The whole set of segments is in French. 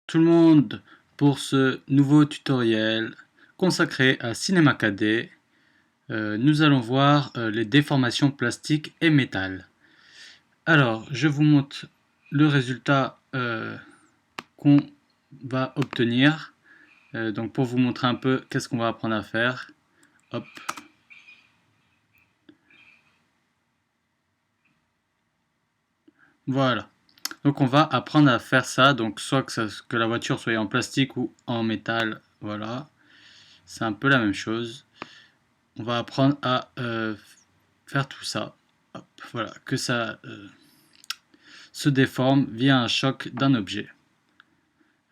tout le monde pour ce nouveau tutoriel consacré à Cinema 4D. Nous allons voir les déformations plastiques et métal. Alors, je vous montre le résultat qu'on va obtenir. Donc pour vous montrer un peu qu'est-ce qu'on va apprendre à faire. Hop. Voilà. Donc on va apprendre à faire ça. Donc soit que la voiture soit en plastique ou en métal. Voilà. C'est un peu la même chose. On va apprendre à faire tout ça. Hop, voilà, que ça se déforme via un choc d'un objet.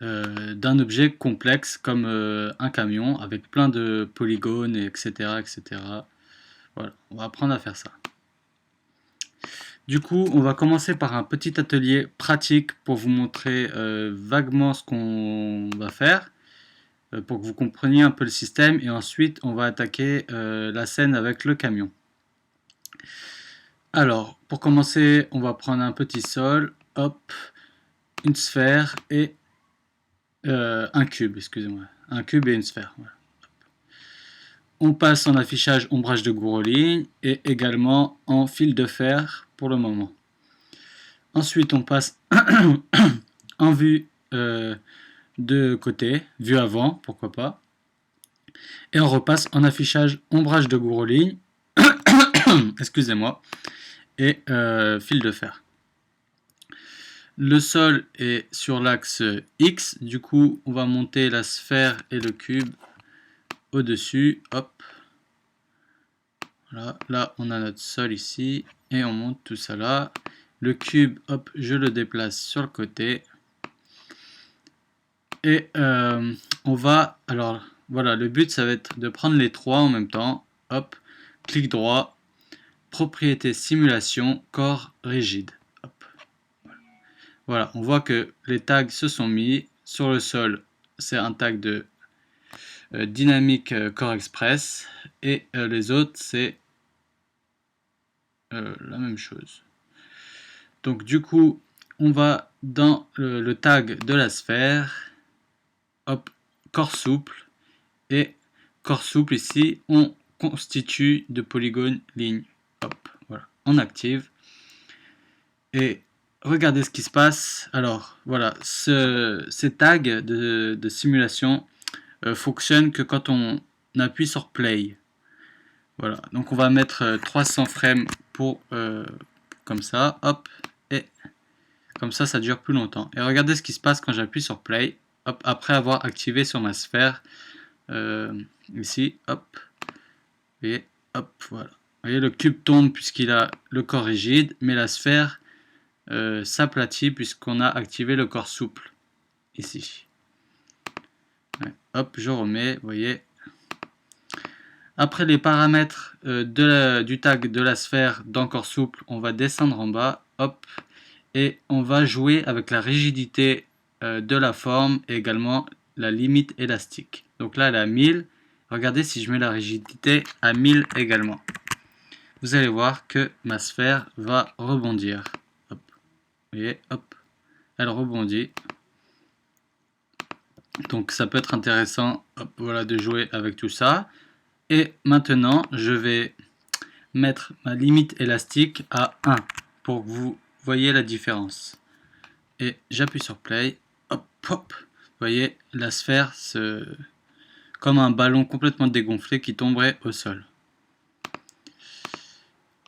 D'un objet complexe comme un camion avec plein de polygones, etc., etc. Voilà, on va apprendre à faire ça. Du coup, on va commencer par un petit atelier pratique pour vous montrer vaguement ce qu'on va faire, pour que vous compreniez un peu le système, et ensuite on va attaquer la scène avec le camion. Alors, pour commencer, on va prendre un petit sol, hop, une sphère et un cube, excusez-moi. Un cube et une sphère. Voilà. On passe en affichage ombrage de Gouroline et également en fil de fer pour le moment. Ensuite, on passe en vue de côté, vue avant, pourquoi pas. Et on repasse en affichage ombrage de Gouroline, excusez-moi, et fil de fer. Le sol est sur l'axe X, du coup on va monter la sphère et le cube au-dessus, hop. Voilà, là on a notre sol ici, et on monte tout ça là. Le cube, hop, je le déplace sur le côté. Et on va, alors voilà, le but ça va être de prendre les trois en même temps, hop, clic droit, propriété simulation, corps rigide. Voilà, on voit que les tags se sont mis. Sur le sol, c'est un tag de Dynamic Core Express. Et les autres, c'est la même chose. Donc du coup, on va dans le tag de la sphère. Hop, corps souple. Et corps souple ici, on constitue de polygones lignes. Hop, voilà, on active. Et regardez ce qui se passe. Alors, voilà, ces tags de simulation fonctionnent que quand on appuie sur Play. Voilà, donc on va mettre 300 frames pour comme ça, hop, et comme ça dure plus longtemps. Et regardez ce qui se passe quand j'appuie sur Play, hop, après avoir activé sur ma sphère, ici, hop, et hop, voilà. Vous voyez, le cube tombe puisqu'il a le corps rigide, mais la sphère s'aplatit puisqu'on a activé le corps souple ici. Ouais, hop, je remets, vous voyez. Après les paramètres du tag de la sphère dans corps souple, on va descendre en bas, hop, et on va jouer avec la rigidité de la forme et également la limite élastique. Donc là, elle est à 1000. Regardez si je mets la rigidité à 1000 également. Vous allez voir que ma sphère va rebondir. Hop. Vous voyez, hop, elle rebondit. Donc ça peut être intéressant, hop, voilà, de jouer avec tout ça. Et maintenant, je vais mettre ma limite élastique à 1 pour que vous voyez la différence. Et j'appuie sur play, hop, hop. Vous voyez, la sphère, comme un ballon complètement dégonflé qui tomberait au sol.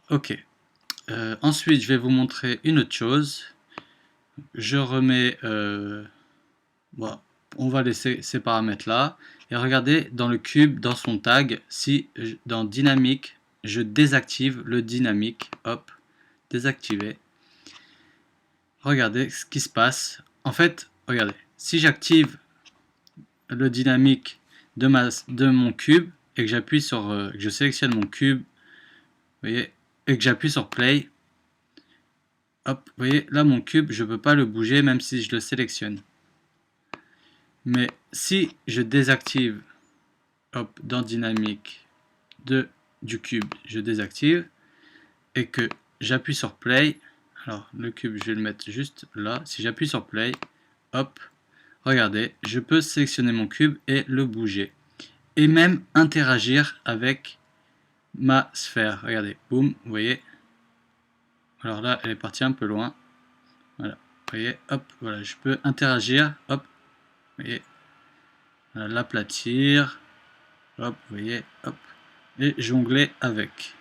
Ok. Ensuite, je vais vous montrer une autre chose. Je remets... bon, on va laisser ces paramètres là. Et regardez dans le cube, dans son tag, si dans dynamique, je désactive le dynamique. Hop, désactiver. Regardez ce qui se passe. En fait, regardez, si j'active le dynamique de mon cube et que j'appuie sur, que je sélectionne mon cube, vous voyez, et que j'appuie sur play, hop, vous voyez, là mon cube, je ne peux pas le bouger même si je le sélectionne. Mais si je désactive, hop, dans dynamique du cube, je désactive, et que j'appuie sur play, alors le cube, je vais le mettre juste là, si j'appuie sur play, hop, regardez, je peux sélectionner mon cube et le bouger. Et même interagir avec ma sphère. Regardez, boum, vous voyez. Alors là, elle est partie un peu loin. Voilà, vous voyez, hop, voilà, je peux interagir, hop, vous voyez, voilà, l'aplatir, hop, vous voyez, hop, et jongler avec.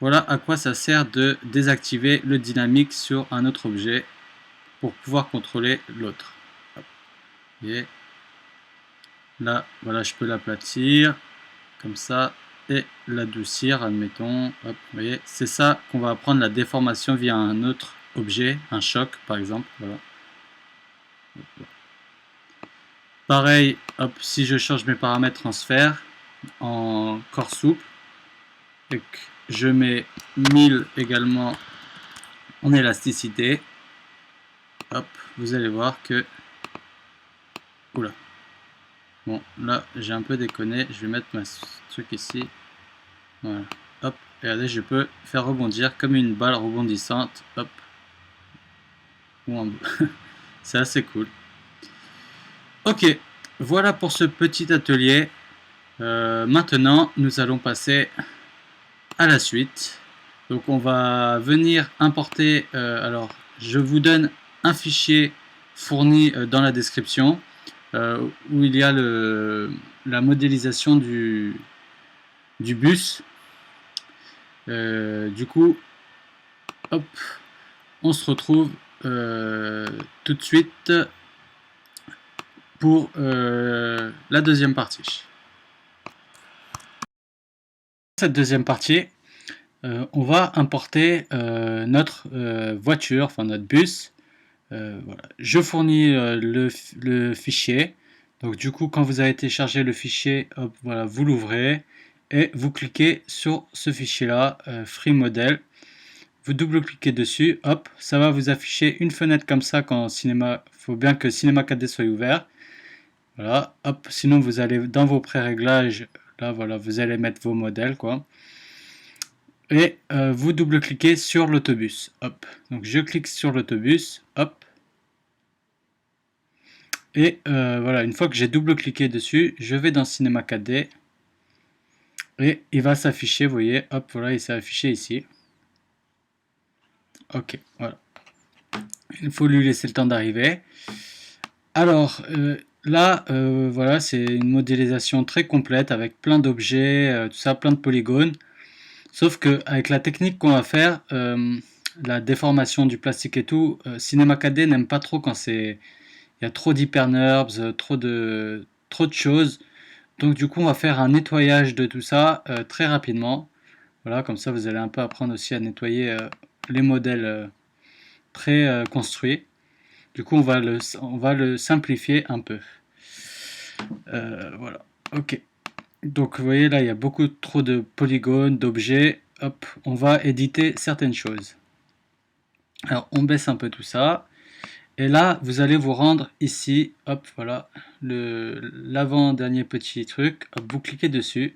Voilà à quoi ça sert de désactiver le dynamique sur un autre objet pour pouvoir contrôler l'autre. Vous voyez, là, voilà, je peux l'aplatir, comme ça, et l'adoucir, admettons, hop, vous voyez, c'est ça qu'on va apprendre la déformation via un autre objet, un choc par exemple, voilà. Pareil, hop, si je change mes paramètres en sphère, en corps souple, et que je mets 1000 également en élasticité, hop, vous allez voir que, oula, bon, là j'ai un peu déconné, je vais mettre ma truc ici, voilà, hop, regardez, je peux faire rebondir comme une balle rebondissante, hop, c'est assez cool. Ok, voilà pour ce petit atelier. Maintenant, nous allons passer à la suite. Donc on va venir importer, alors je vous donne un fichier fourni dans la description où il y a la modélisation du bus. Du coup, hop, on se retrouve tout de suite pour la deuxième partie. Cette deuxième partie, on va importer notre voiture, enfin notre bus. Voilà. Je fournis le fichier. Donc du coup, quand vous avez téléchargé le fichier, hop, voilà, vous l'ouvrez et vous cliquez sur ce fichier-là, Free Model. Vous double-cliquez dessus, hop, ça va vous afficher une fenêtre comme ça quand Cinéma. Il faut bien que Cinema 4D soit ouvert. Voilà, hop. Sinon, vous allez dans vos pré-réglages. Là, voilà, vous allez mettre vos modèles, quoi. Et vous double-cliquez sur l'autobus. Hop. Donc je clique sur l'autobus. Hop. Et voilà, une fois que j'ai double-cliqué dessus, je vais dans Cinema 4D. Et il va s'afficher, vous voyez, hop, voilà, il s'est affiché ici. Ok, voilà. Il faut lui laisser le temps d'arriver. Alors, là, voilà, c'est une modélisation très complète avec plein d'objets, tout ça, plein de polygones. Sauf qu'avec la technique qu'on va faire, la déformation du plastique et tout, Cinema 4D n'aime pas trop quand il y a trop d'hypernerbs, trop de choses. Donc du coup, on va faire un nettoyage de tout ça très rapidement. Voilà, comme ça, vous allez un peu apprendre aussi à nettoyer les modèles pré-construits. Du coup, on va le simplifier un peu. Voilà, ok. Donc vous voyez là, il y a beaucoup trop de polygones, d'objets. Hop, on va éditer certaines choses. Alors on baisse un peu tout ça. Et là, vous allez vous rendre ici. Hop, voilà, l'avant-dernier petit truc. Hop, vous cliquez dessus.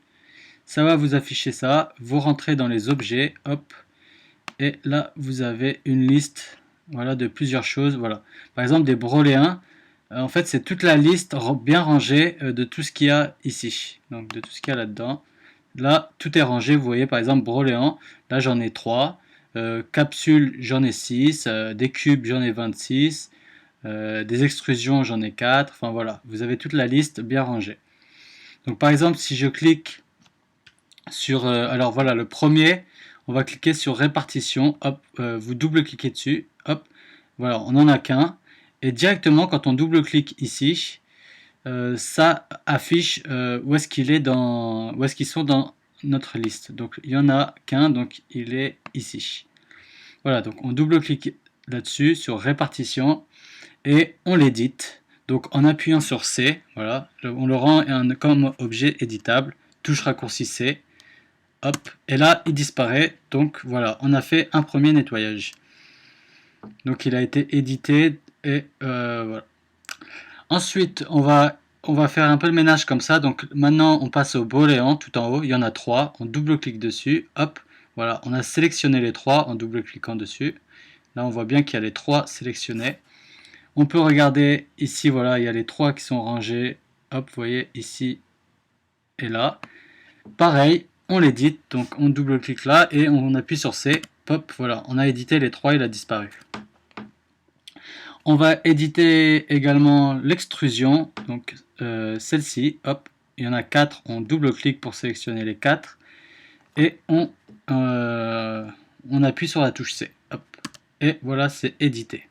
Ça va vous afficher ça. Vous rentrez dans les objets. Hop. Et là, vous avez une liste, voilà, de plusieurs choses. Voilà. Par exemple, des broléens. En fait, c'est toute la liste bien rangée de tout ce qu'il y a ici. Donc, de tout ce qu'il y a là-dedans. Là, tout est rangé. Vous voyez, par exemple, broléans. Là, j'en ai 3. Capsules, j'en ai 6. Des cubes, j'en ai 26. Des extrusions, j'en ai 4. Enfin, voilà. Vous avez toute la liste bien rangée. Donc, par exemple, si je clique sur... alors, voilà, le premier... On va cliquer sur répartition, hop, vous double-cliquez dessus, hop, voilà, on n'en a qu'un. Et directement, quand on double-clique ici, ça affiche où est-ce qu'ils sont dans notre liste. Donc il n'y en a qu'un, donc il est ici. Voilà, donc on double-clique là-dessus, sur répartition, et on l'édite. Donc en appuyant sur C, voilà, on le rend comme objet éditable, touche raccourci C. Hop, et là il disparaît. Donc voilà, on a fait un premier nettoyage. Donc il a été édité et voilà. Ensuite on va faire un peu le ménage comme ça. Donc maintenant on passe au broléant tout en haut. Il y en a 3. On double-clique dessus. Hop, voilà, on a sélectionné les 3 en double-cliquant dessus. Là on voit bien qu'il y a les 3 sélectionnés. On peut regarder ici, voilà, il y a les 3 qui sont rangés. Hop, vous voyez ici et là. Pareil, on l'édite, donc on double-clique là et on appuie sur C. Hop, voilà, on a édité les 3, il a disparu. On va éditer également l'extrusion, donc celle-ci, hop, il y en a 4, on double-clique pour sélectionner les 4 et on appuie sur la touche C, hop, et voilà, c'est édité.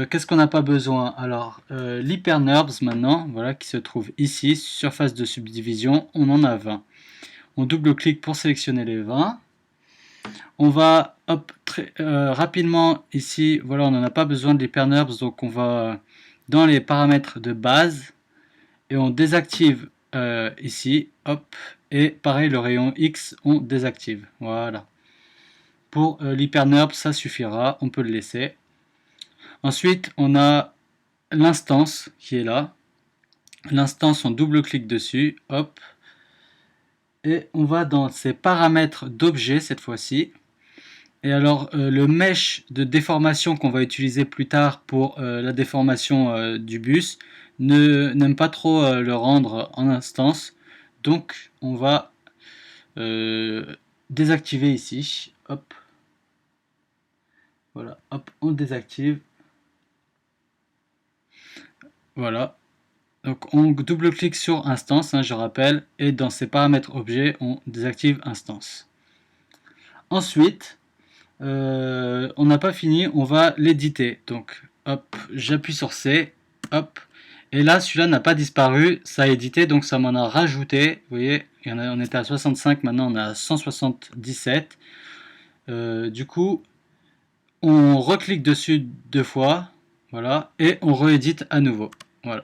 Qu'est-ce qu'on n'a pas besoin? Alors, l'hyperNURBS maintenant, voilà, qui se trouve ici, surface de subdivision, on en a 20. On double-clique pour sélectionner les 20. On va hop, rapidement ici, voilà, on n'en a pas besoin de l'hyperNURBS, donc on va dans les paramètres de base et on désactive ici, hop, et pareil, le rayon X, on désactive. Voilà. Pour l'hyperNURBS, ça suffira, on peut le laisser. Ensuite, on a l'instance qui est là. L'instance, on double-clique dessus, hop, et on va dans ces paramètres d'objet cette fois-ci. Et alors, le mesh de déformation qu'on va utiliser plus tard pour la déformation du bus n'aime pas trop le rendre en instance. Donc, on va désactiver ici. Hop. Voilà, hop, on désactive. Voilà. Donc, on double-clique sur instance, hein, je rappelle, et dans ces paramètres objets, on désactive instance. Ensuite, on n'a pas fini, on va l'éditer. Donc, hop, j'appuie sur C, hop, et là, celui-là n'a pas disparu, ça a édité, donc ça m'en a rajouté. Vous voyez, on était à 65, maintenant on est à 177. Du coup, on reclique dessus 2 fois, voilà, et on réédite à nouveau. Voilà.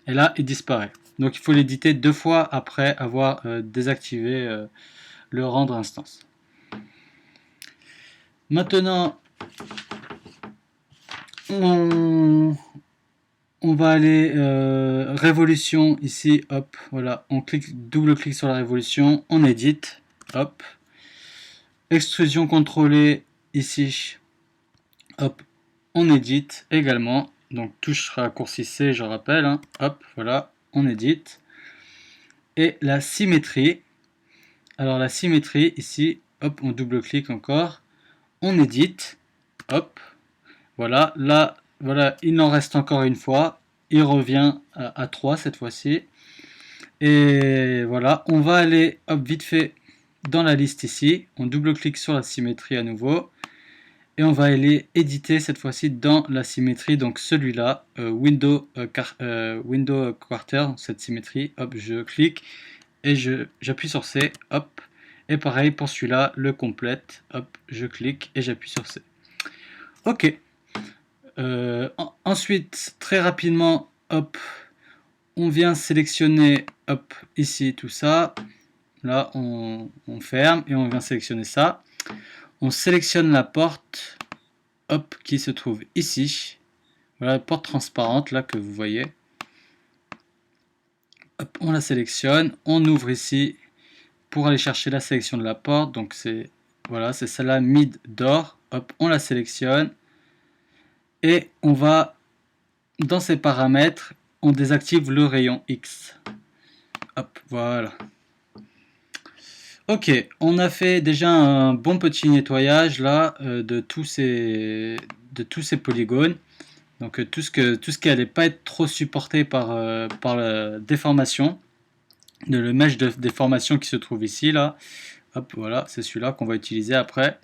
Et là, il disparaît. Donc, il faut l'éditer 2 fois après avoir désactivé le rendre instance. Maintenant, on va aller révolution ici, hop, voilà, on double-clique sur la révolution, on édite, hop, extrusion contrôlée ici, hop, on édite également, donc touche raccourci C, je rappelle, hein, hop, voilà, on édite, et la symétrie, alors la symétrie ici, hop, on double-clique encore, on édite, hop, voilà, là, voilà, il en reste encore une fois, il revient à 3 cette fois-ci, et voilà, on va aller, hop, vite fait, dans la liste ici, on double-clique sur la symétrie à nouveau, et on va aller éditer cette fois-ci dans la symétrie, donc celui-là, Window Quarter, cette symétrie, hop, je clique, et j'appuie sur C, hop, et pareil pour celui-là, le complète, hop, je clique, et j'appuie sur C. Ok. Ensuite, très rapidement, hop, on vient sélectionner, hop, ici, tout ça. Là, on ferme et on vient sélectionner ça. On sélectionne la porte, hop, qui se trouve ici. Voilà, la porte transparente, là, que vous voyez. Hop, on la sélectionne. On ouvre ici pour aller chercher la sélection de la porte. Donc, c'est voilà, c'est celle-là, mid door. Hop, on la sélectionne. Et on va, dans ces paramètres, on désactive le rayon X. Hop, voilà. Ok, on a fait déjà un bon petit nettoyage là de tous ces polygones. Donc tout ce qui n'allait pas être trop supporté par la déformation, le mesh de déformation qui se trouve ici là. Hop, voilà, c'est celui-là qu'on va utiliser après.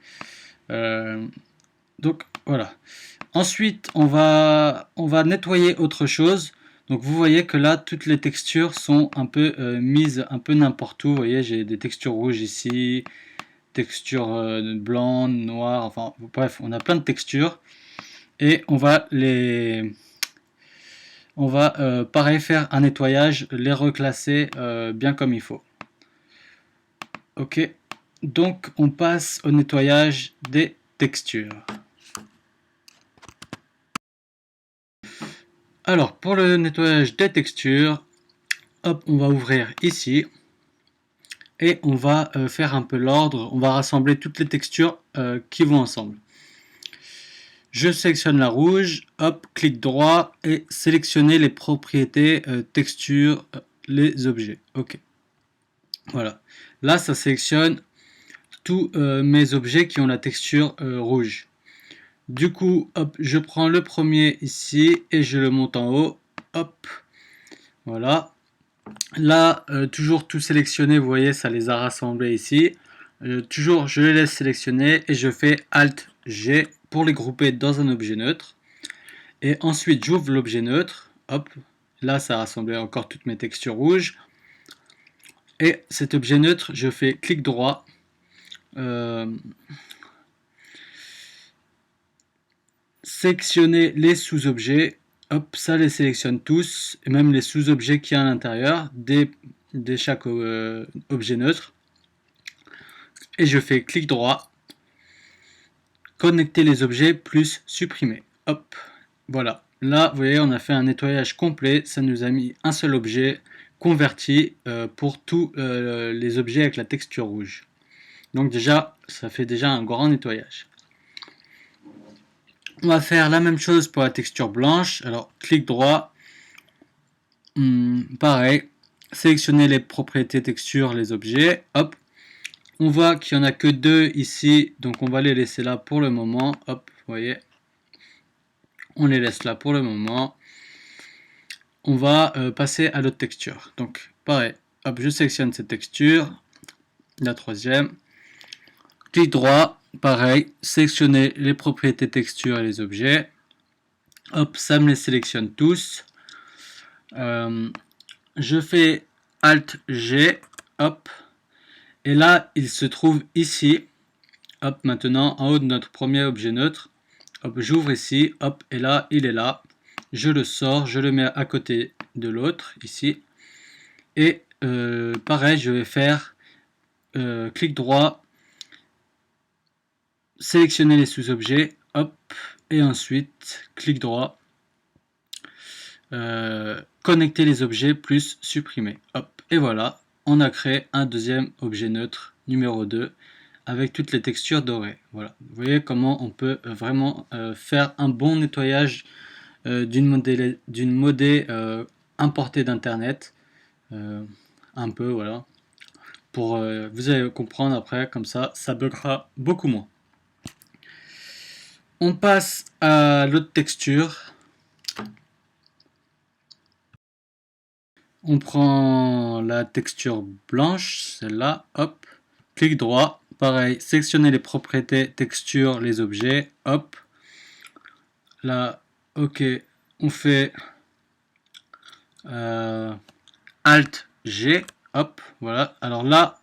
Donc voilà. Ensuite, on va nettoyer autre chose. Donc vous voyez que là, toutes les textures sont un peu mises un peu n'importe où. Vous voyez, j'ai des textures rouges ici, textures blancs, noires, enfin bref, on a plein de textures. Et on va pareil faire un nettoyage, les reclasser bien comme il faut. Ok, donc on passe au nettoyage des textures. Alors, pour le nettoyage des textures, hop, on va ouvrir ici et on va faire un peu l'ordre. On va rassembler toutes les textures qui vont ensemble. Je sélectionne la rouge, hop, clic droit et sélectionner les propriétés texture, les objets. Ok. Voilà. Là, ça sélectionne tous mes objets qui ont la texture rouge. Du coup, hop, je prends le premier ici et je le monte en haut. Hop. Voilà. Là, toujours tout sélectionné, vous voyez, ça les a rassemblés ici. Toujours, je les laisse sélectionner et je fais Alt G pour les grouper dans un objet neutre. Et ensuite, j'ouvre l'objet neutre. Hop, là, ça a rassemblé encore toutes mes textures rouges. Et cet objet neutre, je fais clic droit. Sélectionner les sous-objets. Hop, ça les sélectionne tous, et même les sous-objets qu'il y a à l'intérieur de chaque objet neutre. Et je fais clic droit, connecter les objets plus supprimer. Hop, voilà. Là, vous voyez, on a fait un nettoyage complet. Ça nous a mis un seul objet converti pour tous les objets avec la texture rouge. Donc déjà, ça fait déjà un grand nettoyage. On va faire la même chose pour la texture blanche. Alors, clic droit. Pareil. Sélectionner les propriétés texture, les objets. Hop. On voit qu'il n'y en a que deux ici. Donc, on va les laisser là pour le moment. Hop, vous voyez. On les laisse là pour le moment. On va passer à l'autre texture. Donc, pareil. Hop, je sélectionne cette texture. La troisième. Clic droit. Pareil, sélectionner les propriétés texture et les objets. Hop, ça me les sélectionne tous. Je fais Alt G, hop, et là il se trouve ici. Hop, maintenant en haut de notre premier objet neutre. Hop, j'ouvre ici, hop, et là il est là. Je le sors, je le mets à côté de l'autre ici. Et pareil, je vais faire clic droit, sélectionner les sous-objets, hop, et ensuite clic droit, connecter les objets plus supprimer, hop, et voilà, on a créé un deuxième objet neutre numéro 2 avec toutes les textures dorées. Voilà, vous voyez comment on peut vraiment faire un bon nettoyage d'une modée importée d'internet, un peu, voilà, pour vous allez comprendre après, comme ça buggera beaucoup moins. On passe à l'autre texture. On prend la texture blanche, celle-là, hop, clic droit, pareil, sélectionner les propriétés, texture, les objets, hop, là, ok, on fait Alt G, hop, voilà, alors là,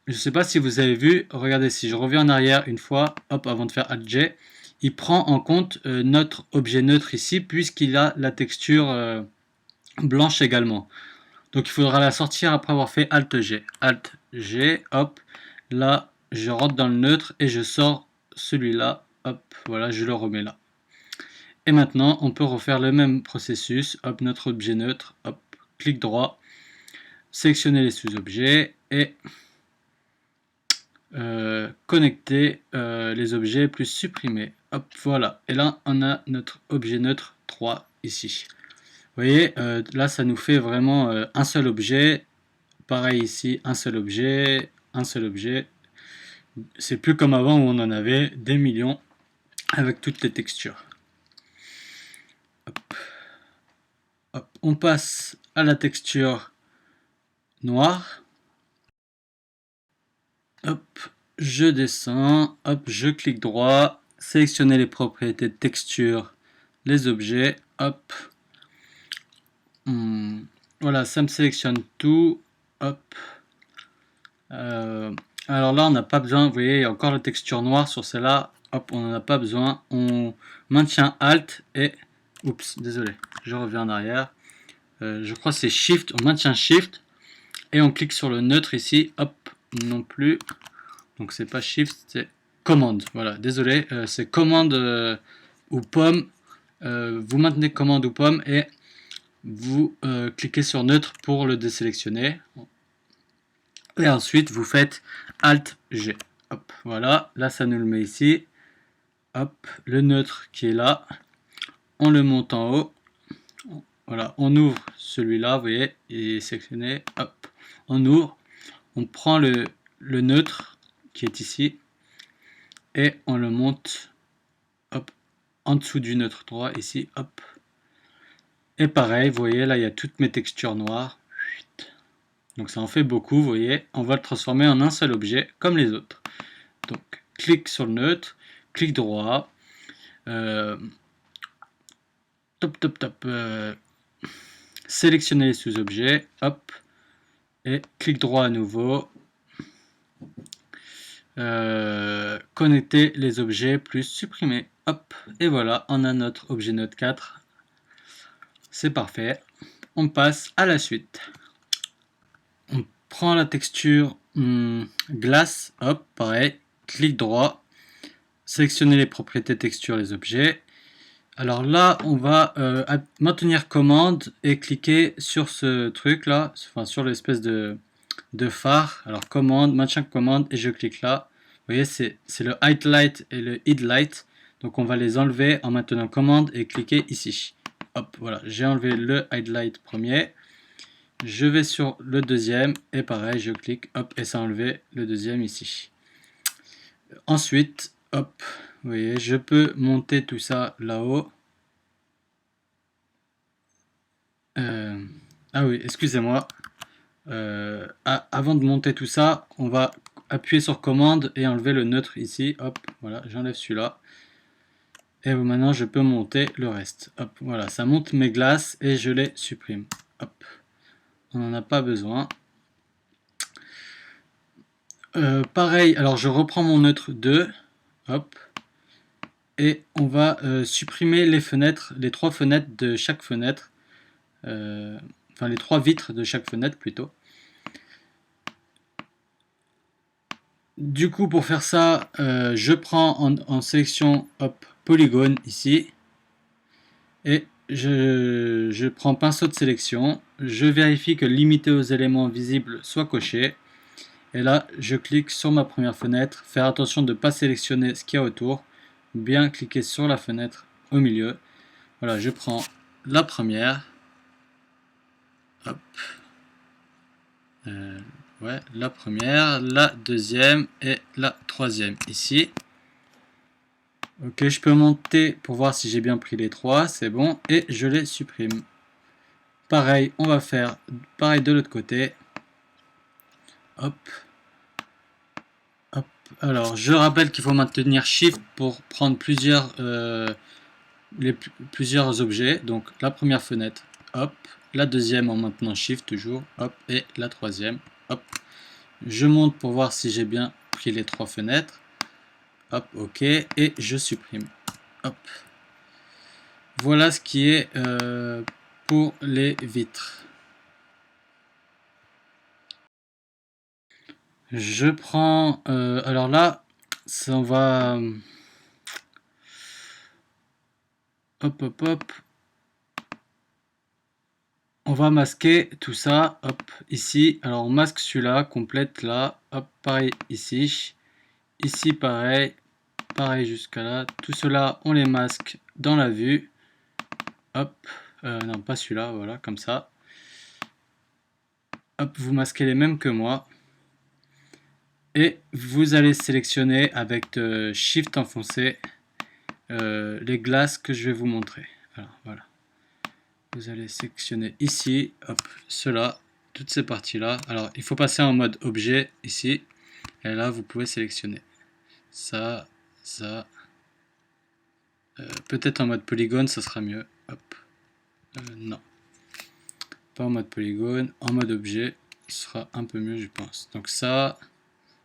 je ne sais pas si vous avez vu, regardez, si je reviens en arrière une fois, hop, avant de faire Alt G, il prend en compte notre objet neutre ici, puisqu'il a la texture blanche également. Donc il faudra la sortir après avoir fait Alt G. Alt G, hop, là, je rentre dans le neutre et je sors celui-là, hop, voilà, je le remets là. Et maintenant, on peut refaire le même processus, hop, notre objet neutre, hop, clic droit, sélectionner les sous-objets et connecter les objets plus supprimer. Hop, voilà. Et là, on a notre objet neutre 3 ici. Vous voyez, là, ça nous fait vraiment un seul objet. Pareil ici, un seul objet, un seul objet. C'est plus comme avant où on en avait des millions avec toutes les textures. Hop. Hop. On passe à la texture noire. Hop, je descends, hop, je clique droit, sélectionner les propriétés de texture, les objets, hop. Voilà, ça me sélectionne tout, hop. Alors là, on n'a pas besoin, vous voyez, il y a encore la texture noire sur celle-là, hop, on n'en a pas besoin. On maintient Alt et, oups, désolé, je reviens en arrière. Je crois que c'est Shift, on maintient Shift et on clique sur le neutre ici, hop, non plus. Donc c'est pas Shift, c'est commande. Voilà, désolé, c'est commande ou pomme. Vous maintenez commande ou pomme et vous cliquez sur neutre pour le désélectionner. Et ensuite vous faites Alt G. Hop, voilà, là ça nous le met ici. hop, le neutre qui est là, on le monte en haut, voilà, on ouvre celui-là, vous voyez, il est sélectionné, hop, on ouvre, on prend le neutre qui est ici, et on le monte, hop, en dessous du neutre droit, ici, hop, et pareil, vous voyez, là, il y a toutes mes textures noires, donc ça en fait beaucoup, vous voyez, on va le transformer en un seul objet, comme les autres. Donc, clic sur le neutre, clic droit, sélectionner les sous-objets, hop, et clic droit à nouveau, connecter les objets plus supprimer, hop, et voilà, on a notre objet Note 4, c'est parfait. On passe à la suite. On prend la texture glace, hop, pareil, clic droit, sélectionner les propriétés texture, les objets. Alors là, on va maintenir commande et cliquer sur ce truc là, enfin sur l'espèce de phare. Alors commande, maintien commande et je clique là. Vous voyez, c'est le highlight et le hid light. Donc on va les enlever en maintenant commande et cliquer ici. Hop, voilà, j'ai enlevé le highlight premier. Je vais sur le deuxième et pareil, je clique, hop, et ça a enlevé le deuxième ici. Ensuite, hop, vous voyez, je peux monter tout ça là-haut. Ah oui, excusez-moi. Avant de monter tout ça, on va appuyer sur commande et enlever le neutre ici. Hop, voilà, j'enlève celui-là. Et maintenant, je peux monter le reste. Hop, voilà, ça monte mes glaces et je les supprime. Hop, on n'en a pas besoin. Pareil, alors je reprends mon neutre 2. Hop. Et on va supprimer les fenêtres, les 3 fenêtres de chaque fenêtre. Enfin, les 3 vitres de chaque fenêtre plutôt. Du coup, pour faire ça, je prends en sélection, hop, polygone ici. Et je prends pinceau de sélection. Je vérifie que limiter aux éléments visibles soit coché. Et là, je clique sur ma première fenêtre. Faire attention de ne pas sélectionner ce qu'il y a autour. Bien cliquer sur la fenêtre au milieu. Voilà, je prends la première. Hop. Ouais, la première, la deuxième et la troisième ici. Ok, je peux monter pour voir si j'ai bien pris les 3, c'est bon, et je les supprime. Pareil, on va faire pareil de l'autre côté. Hop. Hop. Alors, je rappelle qu'il faut maintenir Shift pour prendre plusieurs objets. Donc, la première fenêtre, hop. La deuxième en maintenant Shift toujours, hop. Et la troisième, hop. Je monte pour voir si j'ai bien pris les 3 fenêtres. Hop, ok, et je supprime. Hop. Voilà ce qui est pour les vitres. Je prends, alors là, ça on va, hop, hop, hop. On va masquer tout ça, hop, ici. Alors on masque celui-là, complète là, hop, pareil ici. Ici pareil, pareil jusqu'à là. Tout cela, on les masque dans la vue. Hop, non pas celui-là, voilà, comme ça. Hop, vous masquez les mêmes que moi. Et vous allez sélectionner avec Shift enfoncé les glaces que je vais vous montrer. Alors, voilà. Vous allez sélectionner ici, hop, cela, toutes ces parties-là. Alors, il faut passer en mode objet ici. Et là, vous pouvez sélectionner ça, ça. Peut-être en mode polygone, ça sera mieux. Hop. Non. Pas en mode polygone. En mode objet, ce sera un peu mieux, je pense. Donc ça,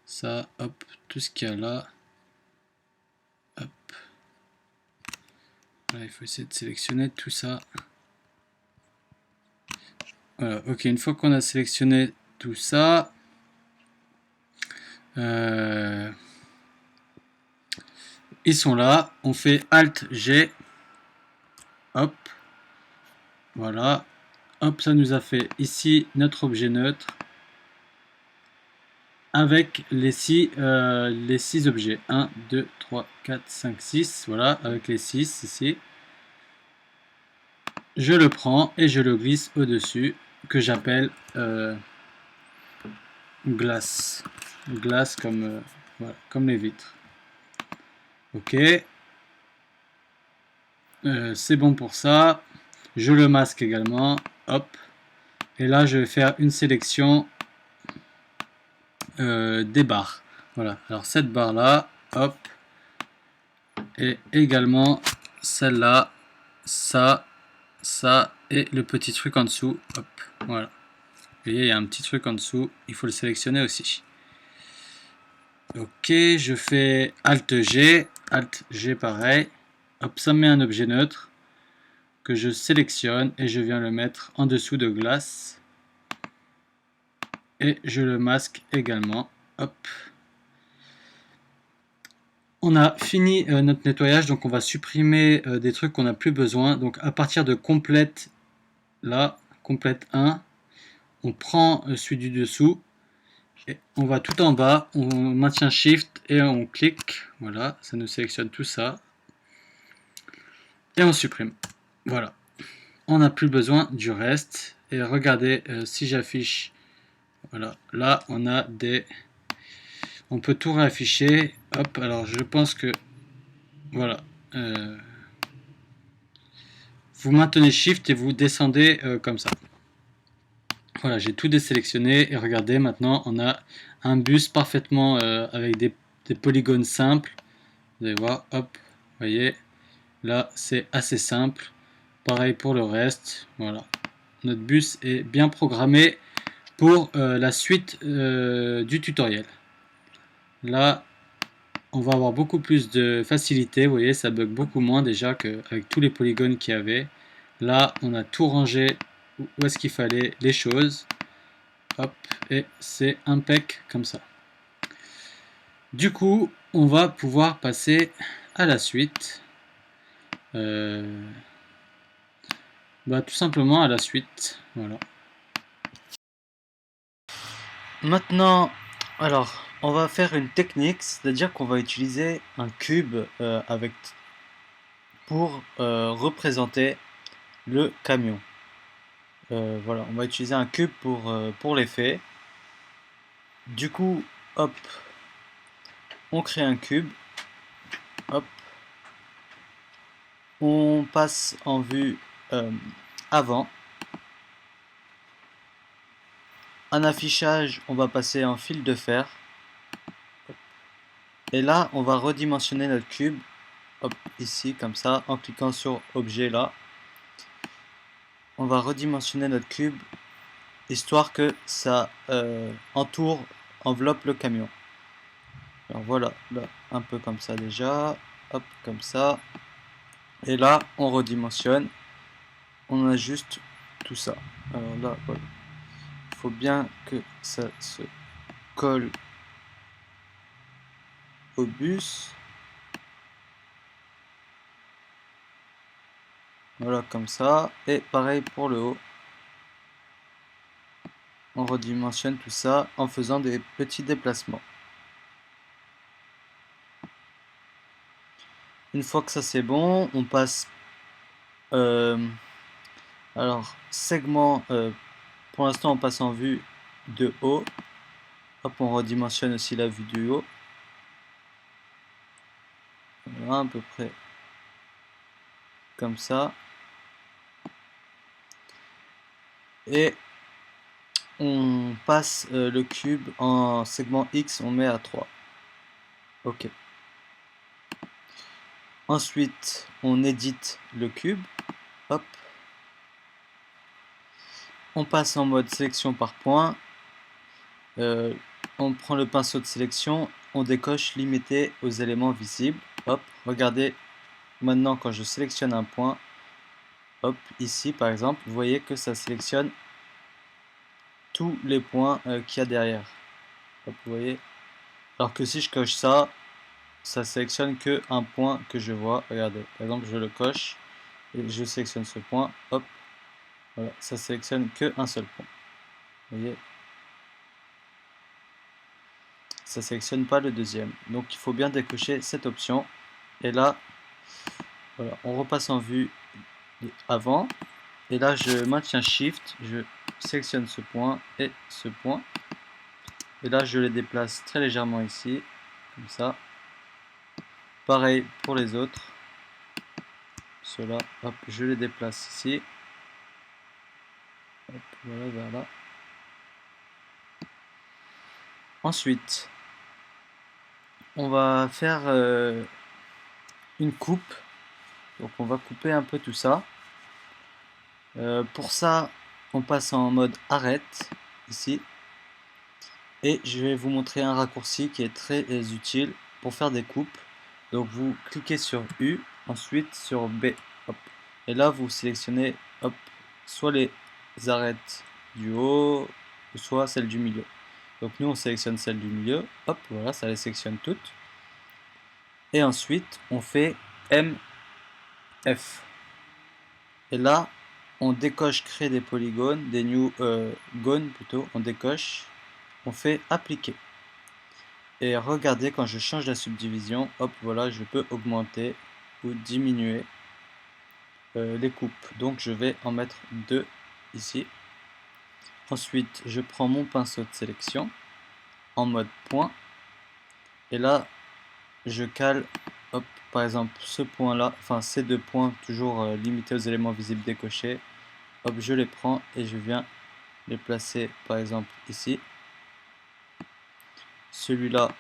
ça, hop, tout ce qu'il y a là. Hop. Voilà, il faut essayer de sélectionner tout ça. Voilà, ok, une fois qu'on a sélectionné tout ça, ils sont là, on fait Alt G, hop, voilà, hop, ça nous a fait ici notre objet neutre, avec les six objets. 1, 2, 3, 4, 5, 6. Voilà, avec les 6 ici. Je le prends et je le glisse au-dessus, que j'appelle glace. Glace comme, voilà, comme les vitres. Ok. C'est bon pour ça. Je le masque également. Hop. Et là, je vais faire une sélection des barres. Voilà. Alors cette barre là, hop. Et également celle-là, ça et le petit truc en dessous. Hop. Voilà. Vous voyez, il y a un petit truc en dessous. Il faut le sélectionner aussi. Ok, je fais Alt G. Alt G pareil. Hop, ça me met un objet neutre que je sélectionne et je viens le mettre en dessous de glace. Et je le masque également. Hop. On a fini notre nettoyage, donc on va supprimer des trucs qu'on n'a plus besoin. Donc à partir de complète, là, complète 1, on prend celui du dessous, et on va tout en bas, on maintient Shift et on clique. Voilà, ça nous sélectionne tout ça. Et on supprime. Voilà. On n'a plus besoin du reste. Et regardez, si j'affiche, voilà, là on a des... On peut tout réafficher. Hop, alors je pense que... Voilà. Vous maintenez Shift et vous descendez comme ça. Voilà, j'ai tout désélectionné. Et regardez, maintenant on a un bus parfaitement avec des polygones simples. Vous allez voir, hop, vous voyez. Là, c'est assez simple. Pareil pour le reste. Voilà. Notre bus est bien programmé pour la suite du tutoriel. Là, on va avoir beaucoup plus de facilité. Vous voyez, ça bug beaucoup moins déjà qu'avec tous les polygones qu'il y avait. Là, on a tout rangé où est-ce qu'il fallait les choses. Hop, et c'est impec comme ça. Du coup, on va pouvoir passer à la suite. Tout simplement à la suite. Voilà. Maintenant, alors, on va faire une technique, c'est-à-dire qu'on va utiliser un cube pour représenter le camion. Voilà, on va utiliser un cube pour l'effet. Du coup, hop, on crée un cube. Hop, on passe en vue avant. En affichage, on va passer en fil de fer. Et là, on va redimensionner notre cube. Hop, ici, comme ça, en cliquant sur objet là. On va redimensionner notre cube, histoire que ça enveloppe le camion. Alors voilà, là, un peu comme ça déjà. Hop, comme ça. Et là, on redimensionne. On ajuste tout ça. Alors là, voilà. Il faut bien que ça se colle au bus. Voilà, comme ça. Et pareil pour le haut. On redimensionne tout ça en faisant des petits déplacements. Une fois que ça c'est bon, on passe... alors, segment... pour l'instant, on passe en vue de haut. Hop, on redimensionne aussi la vue du haut. Voilà, à peu près comme ça. Et on passe le cube en segment X, on met à 3. Ok. Ensuite, on édite le cube. Hop. On passe en mode sélection par point. On prend le pinceau de sélection. On décoche limité aux éléments visibles. Hop. Regardez maintenant quand je sélectionne un point. Hop. Ici par exemple, vous voyez que ça sélectionne tous les points qu'il y a derrière. Hop, vous voyez. Alors que si je coche ça, ça sélectionne que un point que je vois. Regardez, par exemple, je le coche et je sélectionne ce point. Hop, voilà, ça sélectionne que un seul point. Vous voyez. ça sélectionne pas le deuxième. Donc il faut bien décocher cette option. Et là, voilà, on repasse en vue avant. Et là, je maintiens Shift, je sélectionne ce point et ce point. Et là, je les déplace très légèrement ici, comme ça. Pareil pour les autres. Ceux-là, hop, je les déplace ici. Hop, voilà, vers là. Ensuite, on va faire une coupe. Donc on va couper un peu tout ça. Pour ça, on passe en mode arrête, ici. Et je vais vous montrer un raccourci qui est très utile pour faire des coupes. Donc vous cliquez sur U, ensuite sur B. Hop. Et là, vous sélectionnez hop, soit les arêtes du haut, soit celle du milieu. Donc nous, on sélectionne celle du milieu. Hop, voilà, ça les sélectionne toutes. Et ensuite, on fait MF. Et là, on décoche créer des polygones, des new gones plutôt, on décoche, on fait appliquer. Et regardez, quand je change la subdivision, hop, voilà, je peux augmenter ou diminuer les coupes. Donc je vais en mettre 2 ici. Ensuite, je prends mon pinceau de sélection en mode point. Et là, je cale, hop, par exemple, ce point-là, enfin ces deux points, toujours limités aux éléments visibles décochés. Hop, je les prends et je viens les placer, par exemple, ici. Celui-là,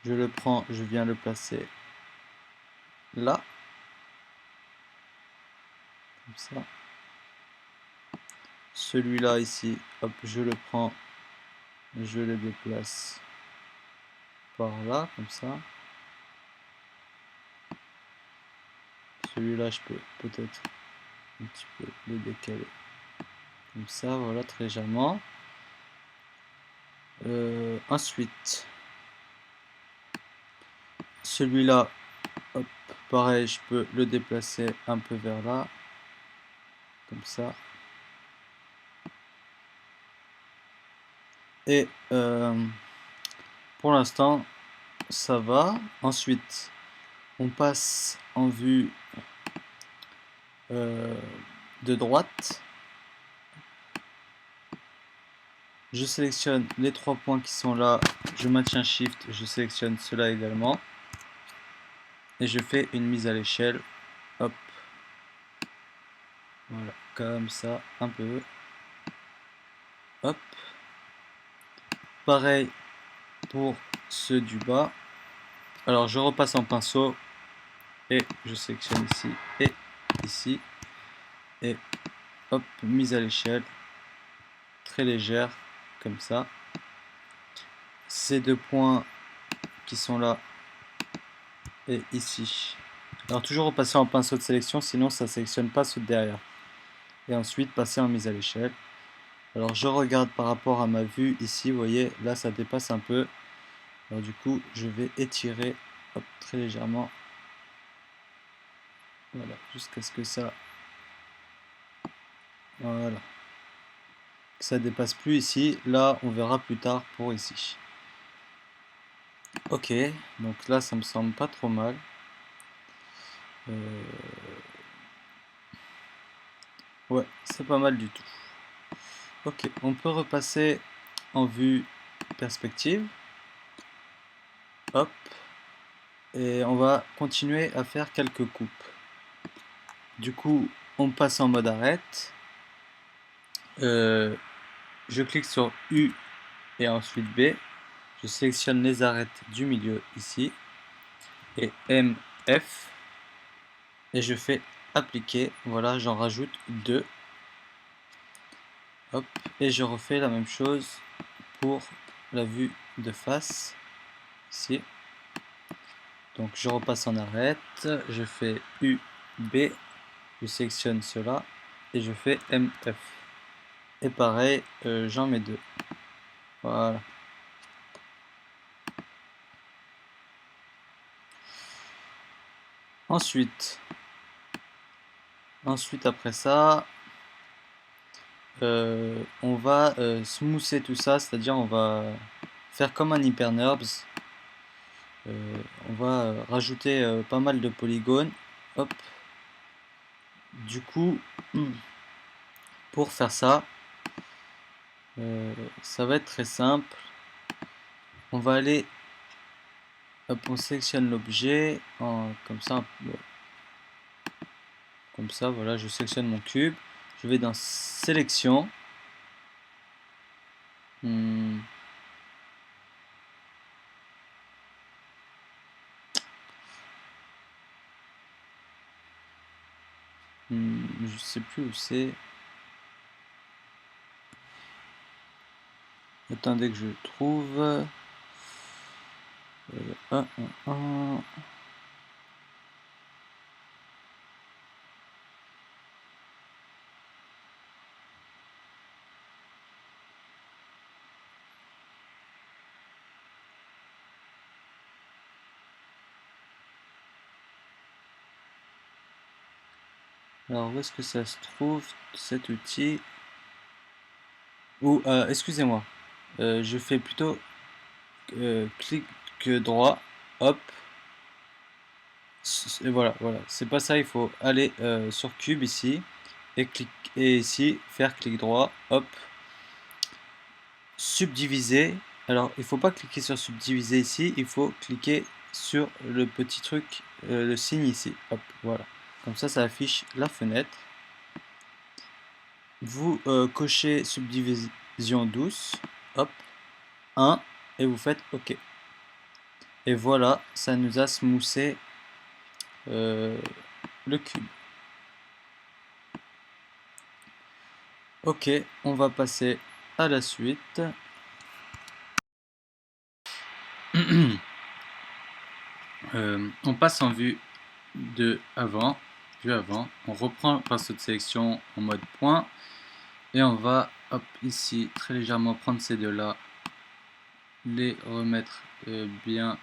je le prends, je viens le placer là. Comme ça. Celui-là ici, hop, je le prends, je le déplace par là, comme ça. Celui-là, je peux peut-être un petit peu le décaler. Comme ça, voilà, très légèrement. Ensuite, celui-là, hop, pareil, je peux le déplacer un peu vers là. Comme ça. Et pour l'instant, ça va. Ensuite, on passe en vue de droite. Je sélectionne les 3 points qui sont là, je maintiens Shift, je sélectionne cela également. Et je fais une mise à l'échelle. Hop. Voilà, comme ça, un peu. Hop. Pareil pour ceux du bas. Alors je repasse en pinceau et je sélectionne ici et ici. Et hop, mise à l'échelle. Très légère, comme ça. Ces 2 points qui sont là et ici. Alors toujours repasser en pinceau de sélection, sinon ça ne sélectionne pas ceux de derrière. Et ensuite passer en mise à l'échelle. Alors je regarde par rapport à ma vue ici, vous voyez, là ça dépasse un peu. Alors du coup, je vais étirer hop, très légèrement. Voilà, jusqu'à ce que ça... Voilà. Que ça dépasse plus ici. Là, on verra plus tard pour ici. Ok, donc là, ça me semble pas trop mal. Ouais, c'est pas mal du tout. Ok, on peut repasser en vue perspective. Hop. Et on va continuer à faire quelques coupes. Du coup, on passe en mode arrête. Je clique sur U et ensuite B. Je sélectionne les arêtes du milieu ici. Et MF. Et je fais appliquer. Voilà, j'en rajoute 2. Hop. Et je refais la même chose pour la vue de face. Ici. Donc je repasse en arrête. Je fais U, B. Je sélectionne cela. Et je fais MF. Et pareil, j'en mets 2. Voilà. Ensuite après ça, on va smoother tout ça, c'est-à-dire on va faire comme un HyperNurbs. On va rajouter pas mal de polygones. Hop. Du coup, pour faire ça, ça va être très simple. On va aller, hop, on sélectionne l'objet comme ça, voilà, je sélectionne mon cube. Je vais dans sélection. Hmm, je sais plus où c'est. Attendez que je le trouve. Un, un, un. Alors, où est-ce que ça se trouve, cet outil? Ou, excusez-moi, je fais plutôt clic droit, hop, et voilà, voilà, c'est pas ça, il faut aller sur cube ici, et ici, faire clic droit, hop, subdiviser. Alors, il faut pas cliquer sur subdiviser ici, il faut cliquer sur le petit truc, le signe ici, hop, voilà. Comme ça affiche la fenêtre. Vous cochez subdivision douce, hop, 1, et vous faites OK. Et voilà, ça nous a smoothé le cube. Ok, on va passer à la suite. On passe en vue avant, on reprend le pinceau de sélection en mode point et on va hop ici très légèrement prendre ces deux là, les remettre bien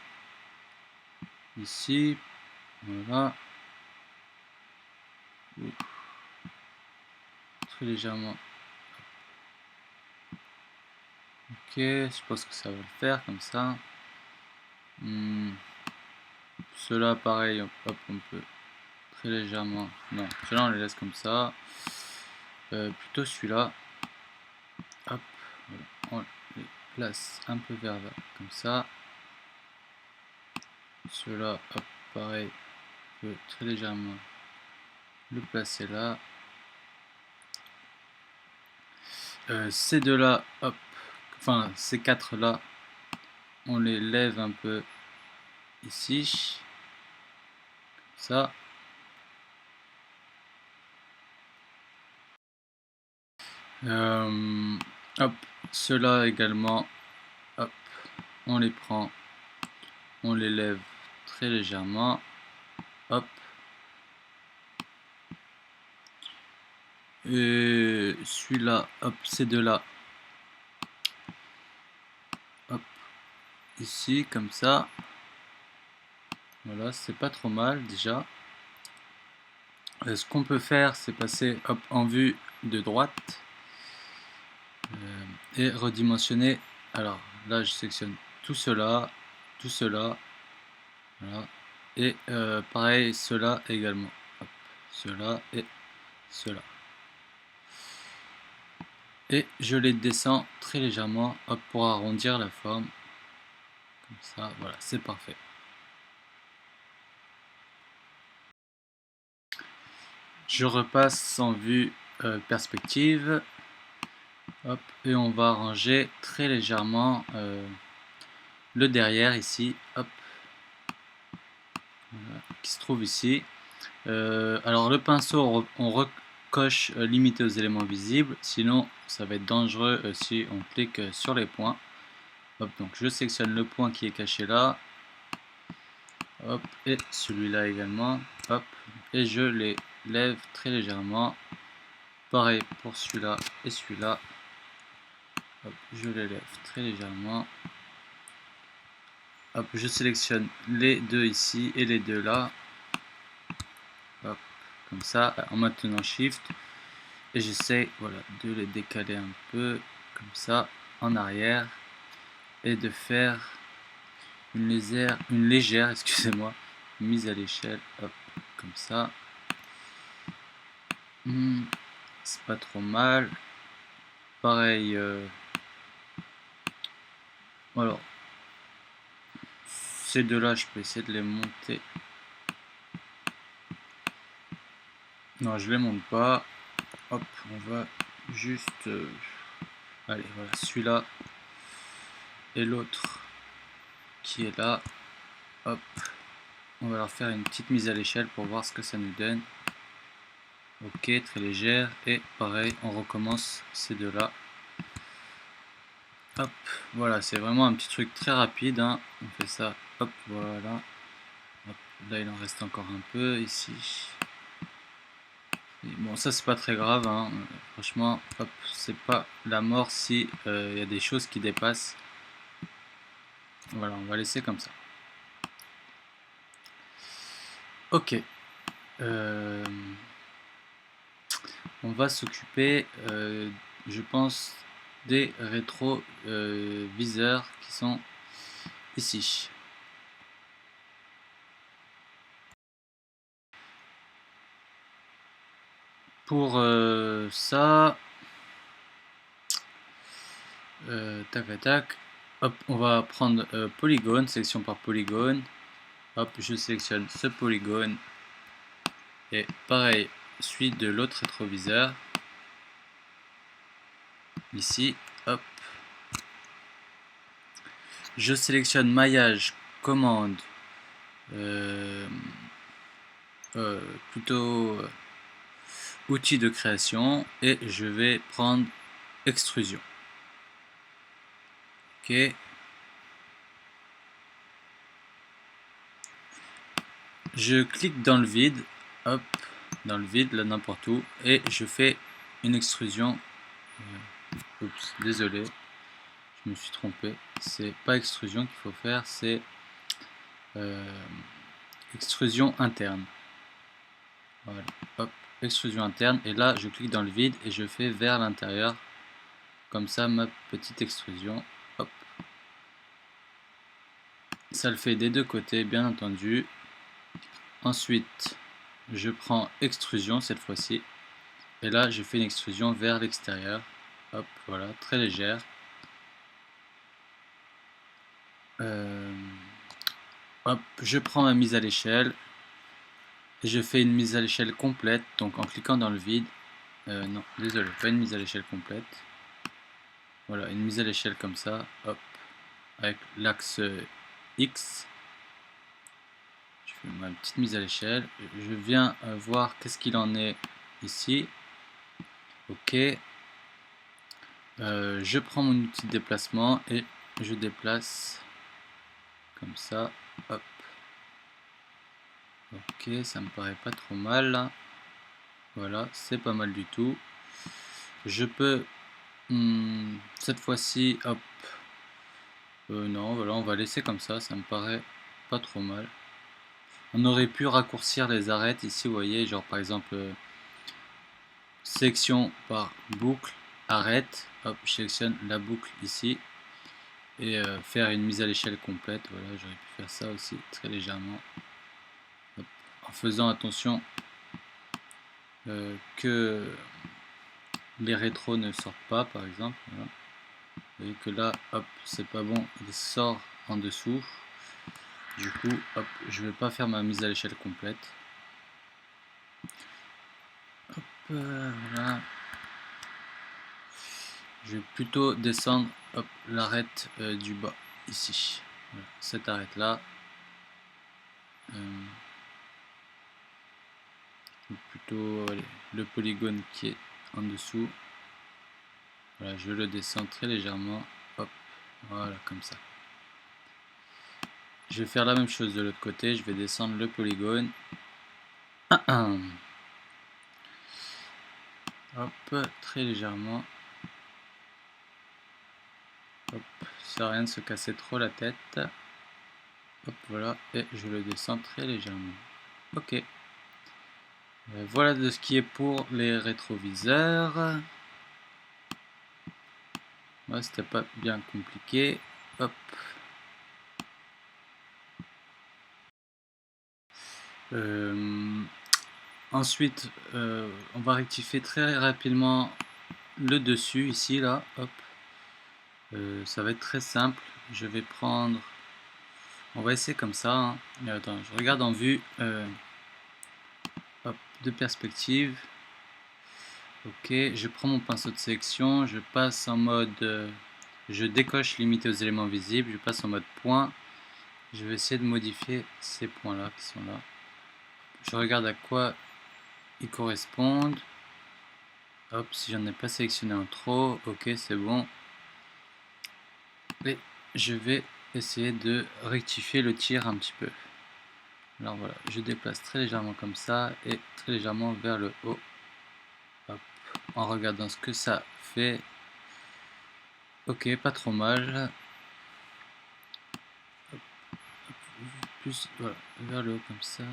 ici, voilà, très légèrement. Ok, je pense que ça va le faire comme ça. Cela pareil, hop, on peut très légèrement, non, cela on les laisse comme ça. Plutôt celui-là, hop, voilà, on les place un peu vers là, comme ça. Cela, hop, pareil, on peut très légèrement le placer là. Ces deux là, hop, enfin ces quatre là, on les lève un peu ici, comme ça. Hop, ceux-là également, hop, on les prend, on les lève très légèrement, hop. Et celui-là, hop, ces deux-là, hop, ici, comme ça. Voilà, c'est pas trop mal déjà. Ce qu'on peut faire, c'est passer hop, en vue de droite et redimensionner. Alors là, je sélectionne tout cela, voilà, et pareil, cela également. Hop, cela et cela. Et je les descends très légèrement hop, pour arrondir la forme. Comme ça, voilà, c'est parfait. Je repasse en vue perspective. Hop, et on va ranger très légèrement le derrière ici. Hop, voilà, qui se trouve ici. Alors le pinceau, on recoche limité aux éléments visibles. Sinon, ça va être dangereux si on clique sur les points. Hop, donc je sélectionne le point qui est caché là. Hop, et celui-là également. Hop, et je les lève très légèrement. Pareil pour celui-là et celui-là. Hop, je les lève très légèrement. Hop, je sélectionne les deux ici et les deux là. Hop, comme ça, en maintenant Shift. et j'essaie, voilà, de les décaler un peu comme ça en arrière et de faire une légère excusez-moi, mise à l'échelle, hop, comme ça. C'est pas trop mal. Pareil, alors ces deux-là, je peux essayer de les monter. Non, je les monte pas. Hop, on va juste... allez, voilà, celui-là et l'autre qui est là. Hop, on va leur faire une petite mise à l'échelle pour voir ce que ça nous donne. Ok, très légère. Et pareil, on recommence ces deux-là. Hop, voilà, c'est vraiment un petit truc très rapide, hein. On fait ça, hop, voilà. Hop, là, il en reste encore un peu ici. Et bon, ça, c'est pas très grave, hein. Franchement, hop, c'est pas la mort si il y a des choses qui dépassent. Voilà, on va laisser comme ça. Ok. On va s'occuper, je pense, des rétroviseurs qui sont ici. Pour ça, tac tac, hop, on va prendre polygone, sélection par polygone. Hop, je sélectionne ce polygone et pareil, celui de l'autre rétroviseur. Ici, hop, je sélectionne maillage, commande, plutôt outil de création et je vais prendre extrusion. Ok. Je clique dans le vide, hop, dans le vide, là n'importe où, et je fais une extrusion. Oups, désolé, je me suis trompé. C'est pas extrusion qu'il faut faire, c'est extrusion interne. Voilà, hop, extrusion interne, et là je clique dans le vide et je fais vers l'intérieur, comme ça ma petite extrusion. Hop. Ça le fait des deux côtés, bien entendu. Ensuite, je prends extrusion cette fois-ci. Et là, je fais une extrusion vers l'extérieur. Hop, voilà, très légère. Hop, je prends ma mise à l'échelle. Et je fais une mise à l'échelle complète. Donc en cliquant dans le vide. Non, désolé, pas une mise à l'échelle complète. Voilà, une mise à l'échelle comme ça. Hop, avec l'axe X. Je fais ma petite mise à l'échelle. Je viens voir qu'est-ce qu'il en est ici. Ok. Je prends mon outil de déplacement et je déplace comme ça. Hop. Ok, ça me paraît pas trop mal là. Voilà, c'est pas mal du tout. Je peux cette fois-ci, hop. Non, voilà, on va laisser comme ça me paraît pas trop mal. On aurait pu raccourcir les arêtes ici, vous voyez, genre par exemple sélection par boucle, arrête, hop, je sélectionne la boucle ici et faire une mise à l'échelle complète. Voilà, j'aurais pu faire ça aussi très légèrement, hop, en faisant attention que les rétros ne sortent pas, par exemple. Voilà. Vous voyez que là, hop, c'est pas bon, il sort en dessous. Du coup, hop, je vais pas faire ma mise à l'échelle complète. Hop, voilà. Je vais plutôt descendre, hop, l'arête du bas ici. Voilà, cette arête là. Plutôt allez, le polygone qui est en dessous. Voilà, je le descends très légèrement. Hop, voilà, comme ça. Je vais faire la même chose de l'autre côté. Je vais descendre le polygone. Hop, très légèrement. Hop, ça rien de se casser trop la tête. Hop, voilà, et je le descends très légèrement. Ok. Voilà de ce qui est pour les rétroviseurs. Ouais, c'était pas bien compliqué. Hop. Ensuite, on va rectifier très rapidement le dessus ici, là. Hop. Ça va être très simple. Je vais prendre. On va essayer comme ça. Hein. Attends, je regarde en vue hop, de perspective. Ok, je prends mon pinceau de sélection, je passe en mode, je décoche limité aux éléments visibles, je passe en mode point. Je vais essayer de modifier ces points là qui sont là. Je regarde à quoi ils correspondent. Hop, si j'en ai pas sélectionné un trop, ok c'est bon. Et je vais essayer de rectifier le tir un petit peu. Alors voilà, je déplace très légèrement comme ça et très légèrement vers le haut. Hop, en regardant ce que ça fait. Ok, pas trop mal. Hop, plus voilà, vers le haut comme ça.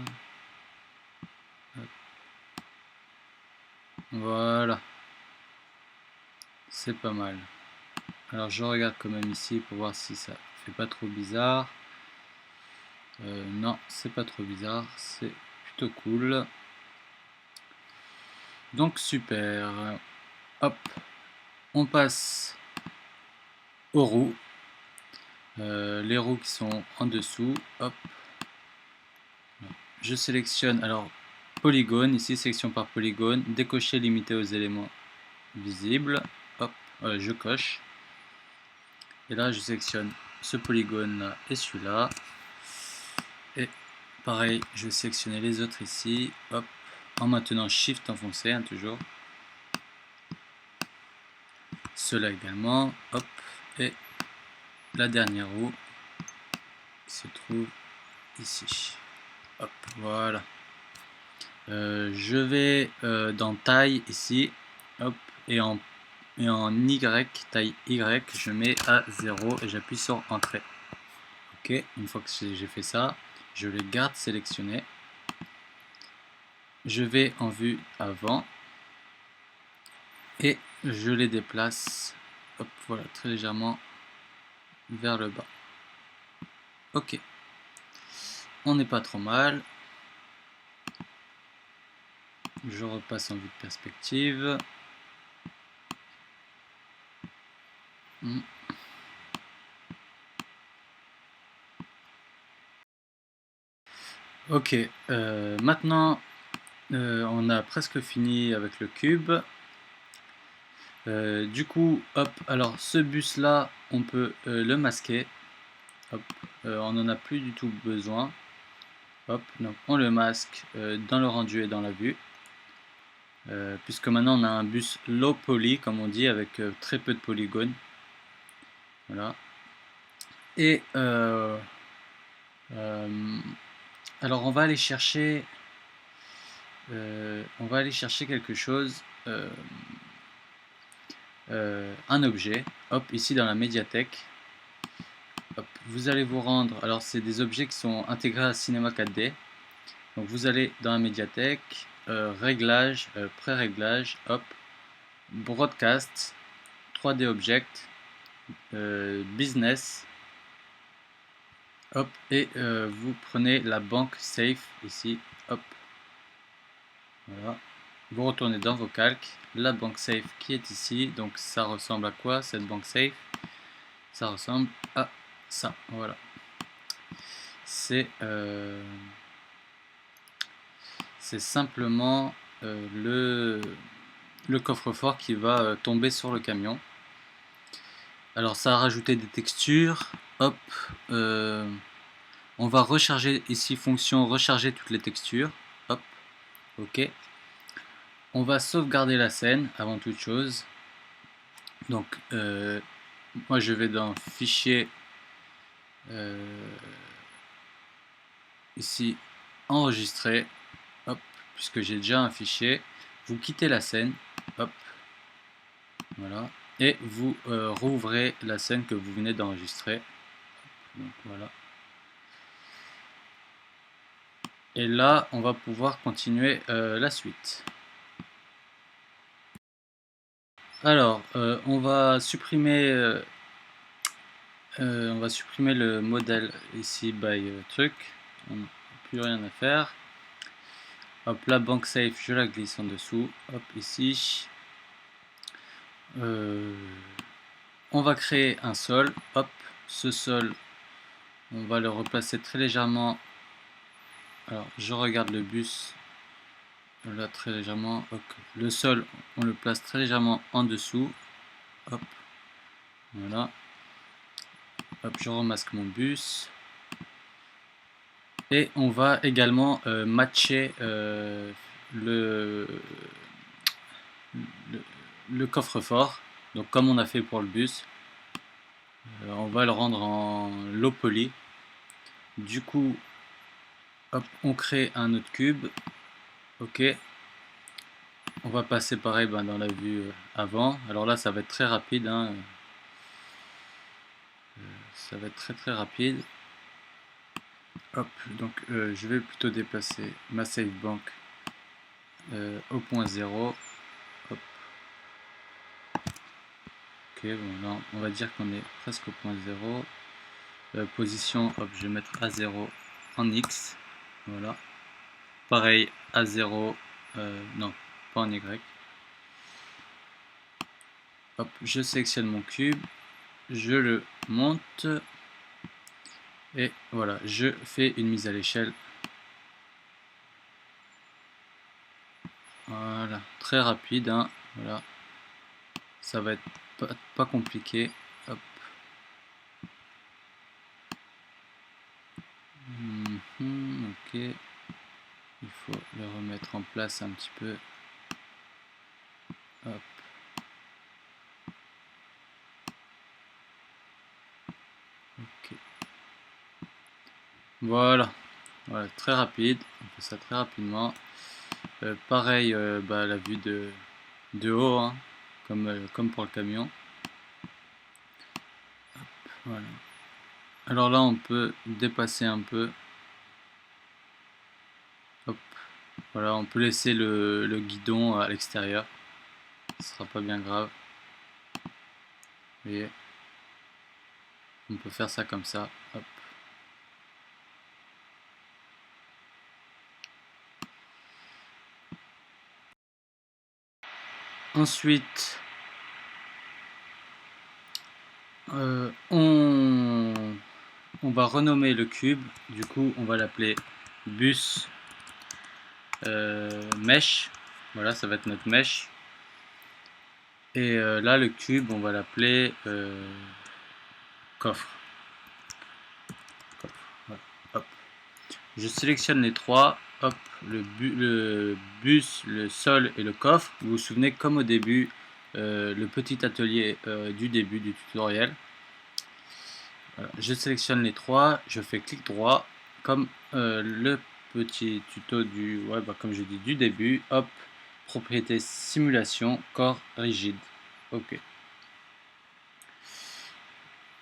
Hop. Voilà, c'est pas mal. Alors je regarde quand même ici pour voir si ça fait pas trop bizarre. Non, c'est pas trop bizarre, c'est plutôt cool. Donc super. Hop, on passe aux roues. Les roues qui sont en dessous. Hop. Je sélectionne alors polygone, ici sélection par polygone, décocher limité aux éléments visibles. Hop, je coche. Et là je sélectionne ce polygone là et celui-là. Et pareil, je vais sélectionner les autres ici. Hop, en maintenant Shift enfoncé, hein, toujours. Cela également. Hop, et la dernière roue qui se trouve ici. Hop, voilà. Je vais dans taille ici, hop, et en Y, taille Y, je mets à 0 et j'appuie sur Entrée. Ok, une fois que j'ai fait ça, je les garde sélectionnés. Je vais en vue avant et je les déplace, hop, voilà, très légèrement vers le bas. Ok, on n'est pas trop mal. Je repasse en vue de perspective. Ok, maintenant on a presque fini avec le cube. Du coup, hop, alors ce bus là, on peut le masquer. Hop, on n'en a plus du tout besoin. Hop, donc on le masque dans le rendu et dans la vue. Puisque maintenant on a un bus low poly, comme on dit, avec très peu de polygones. Voilà. Et alors on va aller chercher quelque chose, un objet, hop, ici dans la médiathèque. Hop, vous allez vous rendre, alors c'est des objets qui sont intégrés à Cinema 4D. Donc vous allez dans la médiathèque, réglage, pré-réglage, hop, broadcast, 3D object, business, hop, et vous prenez la banque safe ici, hop, voilà. Vous retournez dans vos calques, la banque safe qui est ici, donc ça ressemble à quoi cette banque safe? Ça ressemble à ça, voilà. C'est simplement le coffre-fort qui va tomber sur le camion. Alors ça a rajouté des textures, hop, on va recharger ici fonction recharger toutes les textures, hop, ok. On va sauvegarder la scène avant toute chose. Donc moi je vais dans fichier, ici enregistrer, hop, puisque j'ai déjà un fichier. Vous quittez la scène, hop, voilà, et vous rouvrez la scène que vous venez d'enregistrer. Donc voilà. Et là, on va pouvoir continuer la suite. Alors, on va supprimer le modèle ici by truc. On n'a plus rien à faire. Hop, la banque safe, je la glisse en dessous. Hop, ici. On va créer un sol. Hop, ce sol, on va le replacer très légèrement. Alors, je regarde le bus. Là, très légèrement. Okay. Le sol, on le place très légèrement en dessous. Hop, voilà. Hop, je remasque mon bus. Et on va également matcher le coffre-fort. Donc comme on a fait pour le bus, on va le rendre en low poly. Du coup, hop, on crée un autre cube. Ok. On va passer pareil dans la vue avant. Alors là, ça va être très rapide. Hein. Ça va être très rapide. Hop, donc je vais plutôt déplacer ma save bank au point 0. Hop. Ok, bon là on va dire qu'on est presque au point 0. Position, hop, je vais mettre A0 en X. Voilà. Pareil, A0, non, pas en Y. Hop, je sélectionne mon cube, je le monte. Et voilà, je fais une mise à l'échelle. Voilà, très rapide, hein, voilà. Ça va être pas compliqué. Hop. Ok. Il faut le remettre en place un petit peu. Hop. Ok. Voilà. Voilà, très rapide. On fait ça très rapidement. Pareil, la vue de haut, hein, comme pour le camion. Hop, voilà. Alors là, on peut dépasser un peu. Hop. Voilà, on peut laisser le guidon à l'extérieur. Ce sera pas bien grave. Vous voyez, on peut faire ça comme ça. Hop. Ensuite, on va renommer le cube. Du coup, on va l'appeler bus mesh. Voilà, ça va être notre mesh. Et là, le cube, on va l'appeler coffre. Voilà. Hop. Je sélectionne les trois. Hop, le bus, le sol et le coffre. Vous vous souvenez, comme au début, le petit atelier du début du tutoriel. Voilà. Je sélectionne les trois. Je fais clic droit, comme le petit tuto du, comme je dis, du début. Hop, propriété simulation, corps rigide. Ok.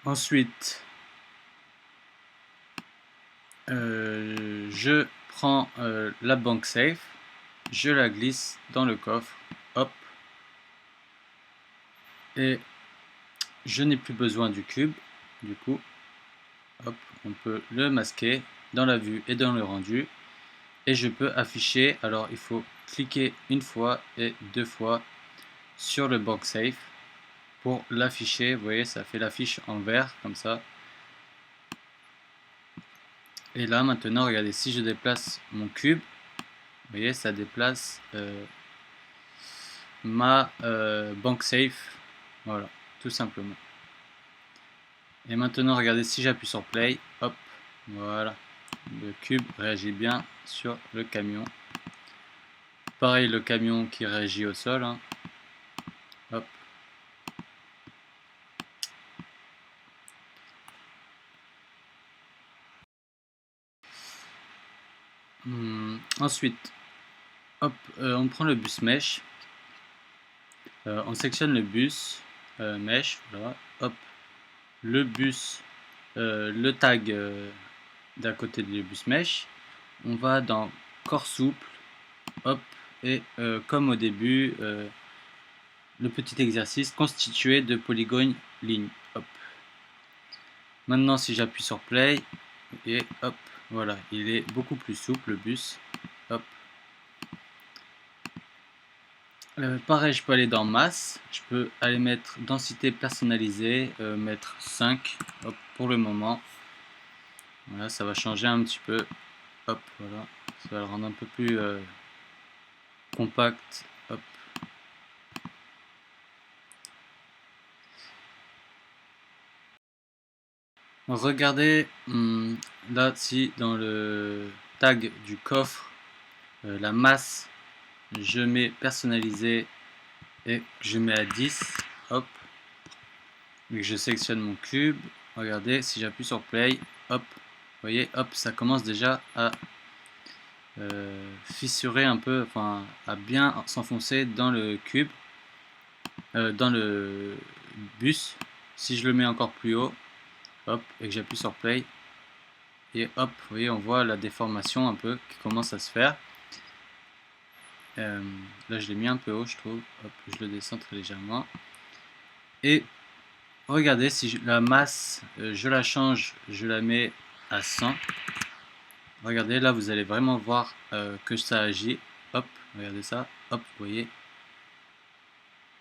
Ensuite, je prends la banque safe, je la glisse dans le coffre, hop, et je n'ai plus besoin du cube, du coup, hop, on peut le masquer dans la vue et dans le rendu, et je peux afficher. Alors il faut cliquer une fois et deux fois sur le banque safe pour l'afficher. Vous voyez, ça fait l'affiche en vert comme ça. Et là maintenant, regardez, si je déplace mon cube, vous voyez, ça déplace ma banque safe. Voilà, tout simplement. Et maintenant, regardez, si j'appuie sur play, hop, voilà, le cube réagit bien sur le camion. Pareil, le camion qui réagit au sol, hein. Hop. Ensuite, hop, on prend le bus mesh, on sectionne le bus mesh, voilà, hop, le bus, le tag d'à côté du bus mesh, on va dans corps souple, hop, et comme au début, le petit exercice constitué de polygones lignes, hop. Maintenant si j'appuie sur play, et hop, voilà, il est beaucoup plus souple le bus, hop. Pareil, je peux aller dans masse, je peux aller mettre densité personnalisée, mettre 5, hop, pour le moment. Voilà, ça va changer un petit peu, hop, voilà, ça va le rendre un peu plus compact, hop. Regardez là, si dans le tag du coffre, la masse, je mets personnalisé et je mets à 10, hop, et que je sélectionne mon cube, regardez, si j'appuie sur play, hop, vous voyez, hop, ça commence déjà à fissurer un peu, enfin à bien s'enfoncer dans le cube, dans le bus. Si je le mets encore plus haut, hop, et que j'appuie sur play, et hop, vous voyez, on voit la déformation un peu qui commence à se faire. Là je l'ai mis un peu haut, je trouve, hop, je le descends très légèrement, et regardez, si la masse, je la change, je la mets à 100, regardez, là vous allez vraiment voir que ça agit, hop, regardez ça, hop, vous voyez,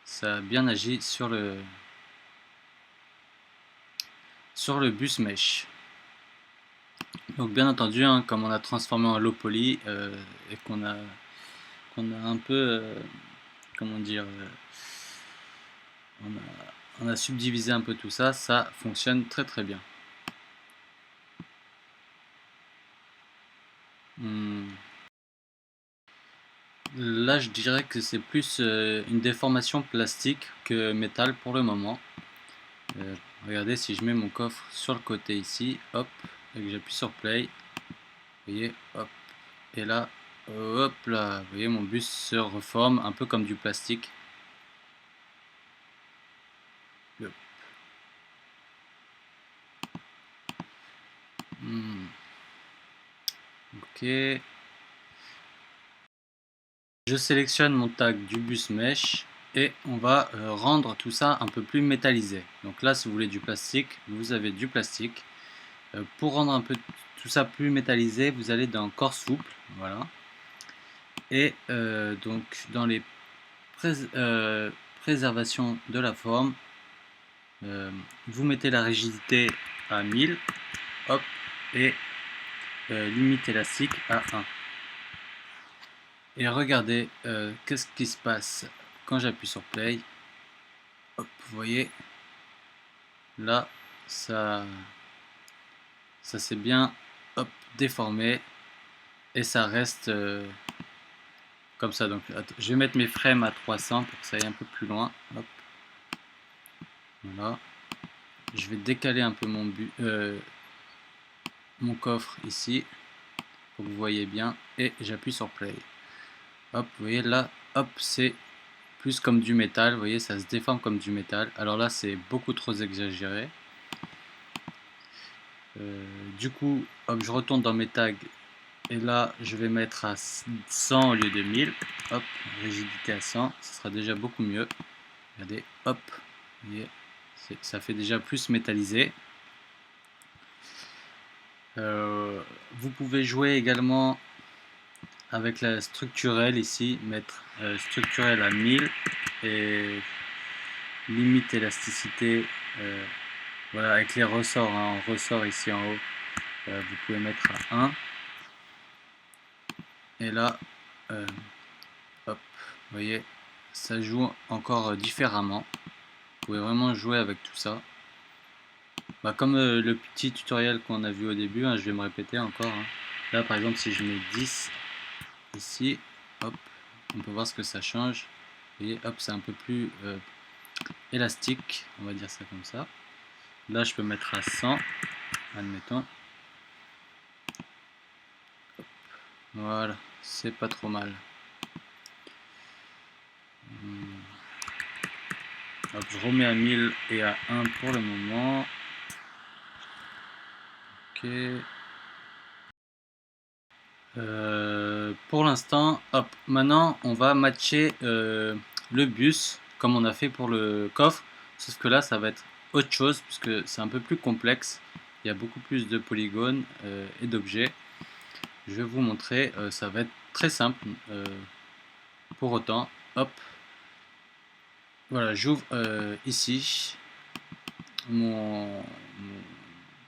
ça a bien agi sur le bus mesh. Donc bien entendu, hein, comme on a transformé en low poly et qu'on a un peu, comment dire, on a subdivisé un peu tout ça, ça fonctionne très très bien. Là je dirais que c'est plus une déformation plastique que métal pour le moment. Regardez, si je mets mon coffre sur le côté ici, hop, et que j'appuie sur play, vous voyez, hop, et là, hop là, vous voyez, mon bus se reforme un peu comme du plastique. Hop. Ok. Je sélectionne mon tag du bus mesh et on va rendre tout ça un peu plus métallisé. Donc là, si vous voulez du plastique, vous avez du plastique. Pour rendre un peu tout ça plus métallisé, vous allez dans corps souple, voilà. Et donc dans les préservations de la forme, vous mettez la rigidité à 1000, hop, et limite élastique à 1. Et regardez qu'est-ce qui se passe quand j'appuie sur play. Hop, vous voyez, là ça s'est bien, hop, déformé et ça reste comme ça. Donc je vais mettre mes frames à 300 pour que ça aille un peu plus loin. Hop. Voilà, je vais décaler un peu mon coffre ici pour que vous voyez bien et j'appuie sur play. Hop, vous voyez là, hop, c'est plus comme du métal, vous voyez, ça se déforme comme du métal. Alors là, c'est beaucoup trop exagéré. Du coup, hop, je retourne dans mes tags et là, je vais mettre à 100 au lieu de 1000. Hop, rigidité à 100, ce sera déjà beaucoup mieux. Regardez, hop, vous voyez, ça fait déjà plus métallisé. Vous pouvez jouer également avec la structurelle ici, mettre structurelle à 1000 et limite élasticité, voilà, avec les ressorts, hein, en ressort ici en haut, vous pouvez mettre à 1 et là hop, vous voyez, ça joue encore différemment. Vous pouvez vraiment jouer avec tout ça. Bah, comme le petit tutoriel qu'on a vu au début, hein, je vais me répéter encore, hein. Là par exemple, si je mets 10 ici, hop, on peut voir ce que ça change. Vous voyez, hop, c'est un peu plus élastique, on va dire ça comme ça. Là je peux mettre à 100, admettons. Hop. Voilà, c'est pas trop mal. Hop, je remets à 1000 et à 1 pour le moment. Ok. Pour l'instant, hop, maintenant on va matcher le bus comme on a fait pour le coffre, sauf que là ça va être autre chose puisque c'est un peu plus complexe, il y a beaucoup plus de polygones et d'objets. Je vais vous montrer, ça va être très simple pour autant. Hop, voilà, j'ouvre ici mon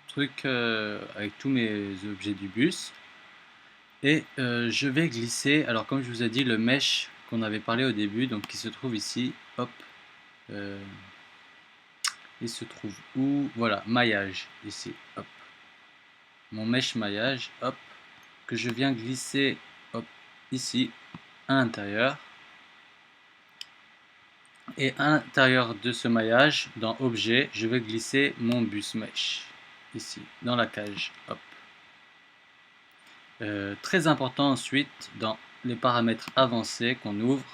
truc avec tous mes objets du bus. Et je vais glisser, alors comme je vous ai dit, le mesh qu'on avait parlé au début, donc qui se trouve ici, hop, euh, il se trouve où? Voilà, maillage, ici, hop, mon mesh maillage, hop, que je viens glisser, hop, ici, à l'intérieur. Et à l'intérieur de ce maillage, dans objet, je vais glisser mon bus mesh, ici, dans la cage, hop. Très important ensuite, dans les paramètres avancés qu'on ouvre,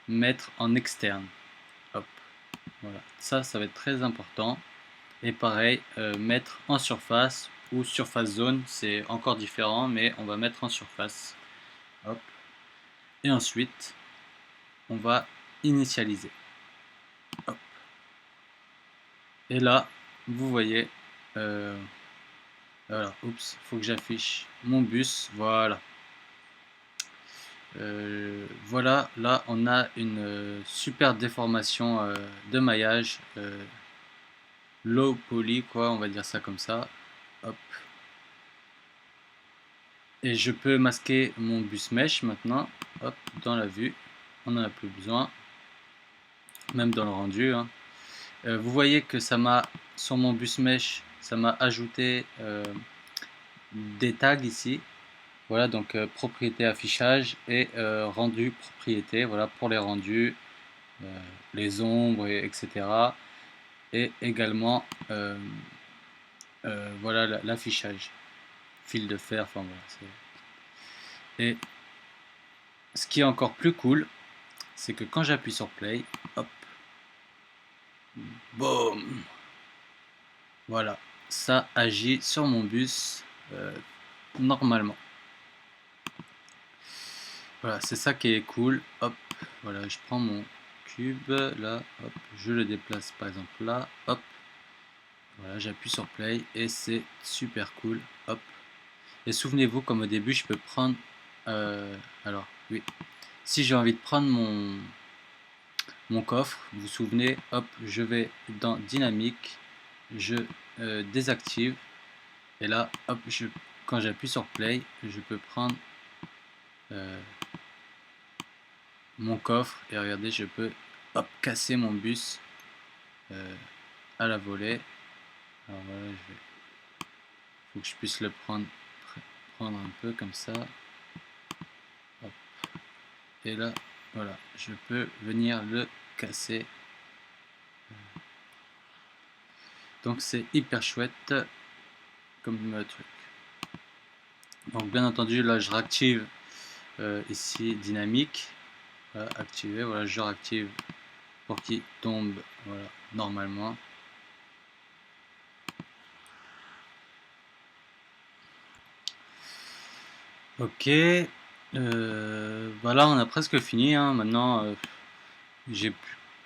mettre en externe. Hop, voilà. Ça va être très important. Et pareil, mettre en surface ou surface zone, c'est encore différent, mais on va mettre en surface. Hop. Et ensuite, on va initialiser. Hop. Et là, vous voyez, voilà, oups, faut que j'affiche mon bus, voilà. Voilà, là on a une super déformation de maillage low poly, quoi, on va dire ça comme ça. Hop. Et je peux masquer mon bus mesh maintenant, hop, dans la vue, on n'en a plus besoin, même dans le rendu, hein. Vous voyez que ça m'a, sur mon bus mesh, ça m'a ajouté des tags ici. Voilà, donc propriété affichage et rendu propriété, voilà, pour les rendus, les ombres, etc. Et également, voilà, l'affichage, fil de fer, enfin voilà. Et ce qui est encore plus cool, c'est que quand j'appuie sur play, hop, boum, voilà, ça agit sur mon bus normalement. Voilà, c'est ça qui est cool. Hop, voilà, je prends mon cube là, hop, je le déplace par exemple là, hop, voilà, j'appuie sur play et c'est super cool. Hop, et souvenez-vous, comme au début, je peux prendre, alors oui, si j'ai envie de prendre mon coffre, vous vous souvenez, hop, je vais dans dynamique, je désactive, et là, hop, quand j'appuie sur play, je peux prendre mon coffre, et regardez, je peux, hop, casser mon bus à la volée. Alors voilà, faut que je puisse le prendre un peu comme ça. Hop. Et là, voilà, je peux venir le casser. Donc c'est hyper chouette comme truc. Donc bien entendu, là je réactive ici dynamique. Voilà, activer, voilà, je réactive pour qu'il tombe, voilà, normalement. Ok, voilà, on a presque fini, hein. Maintenant j'ai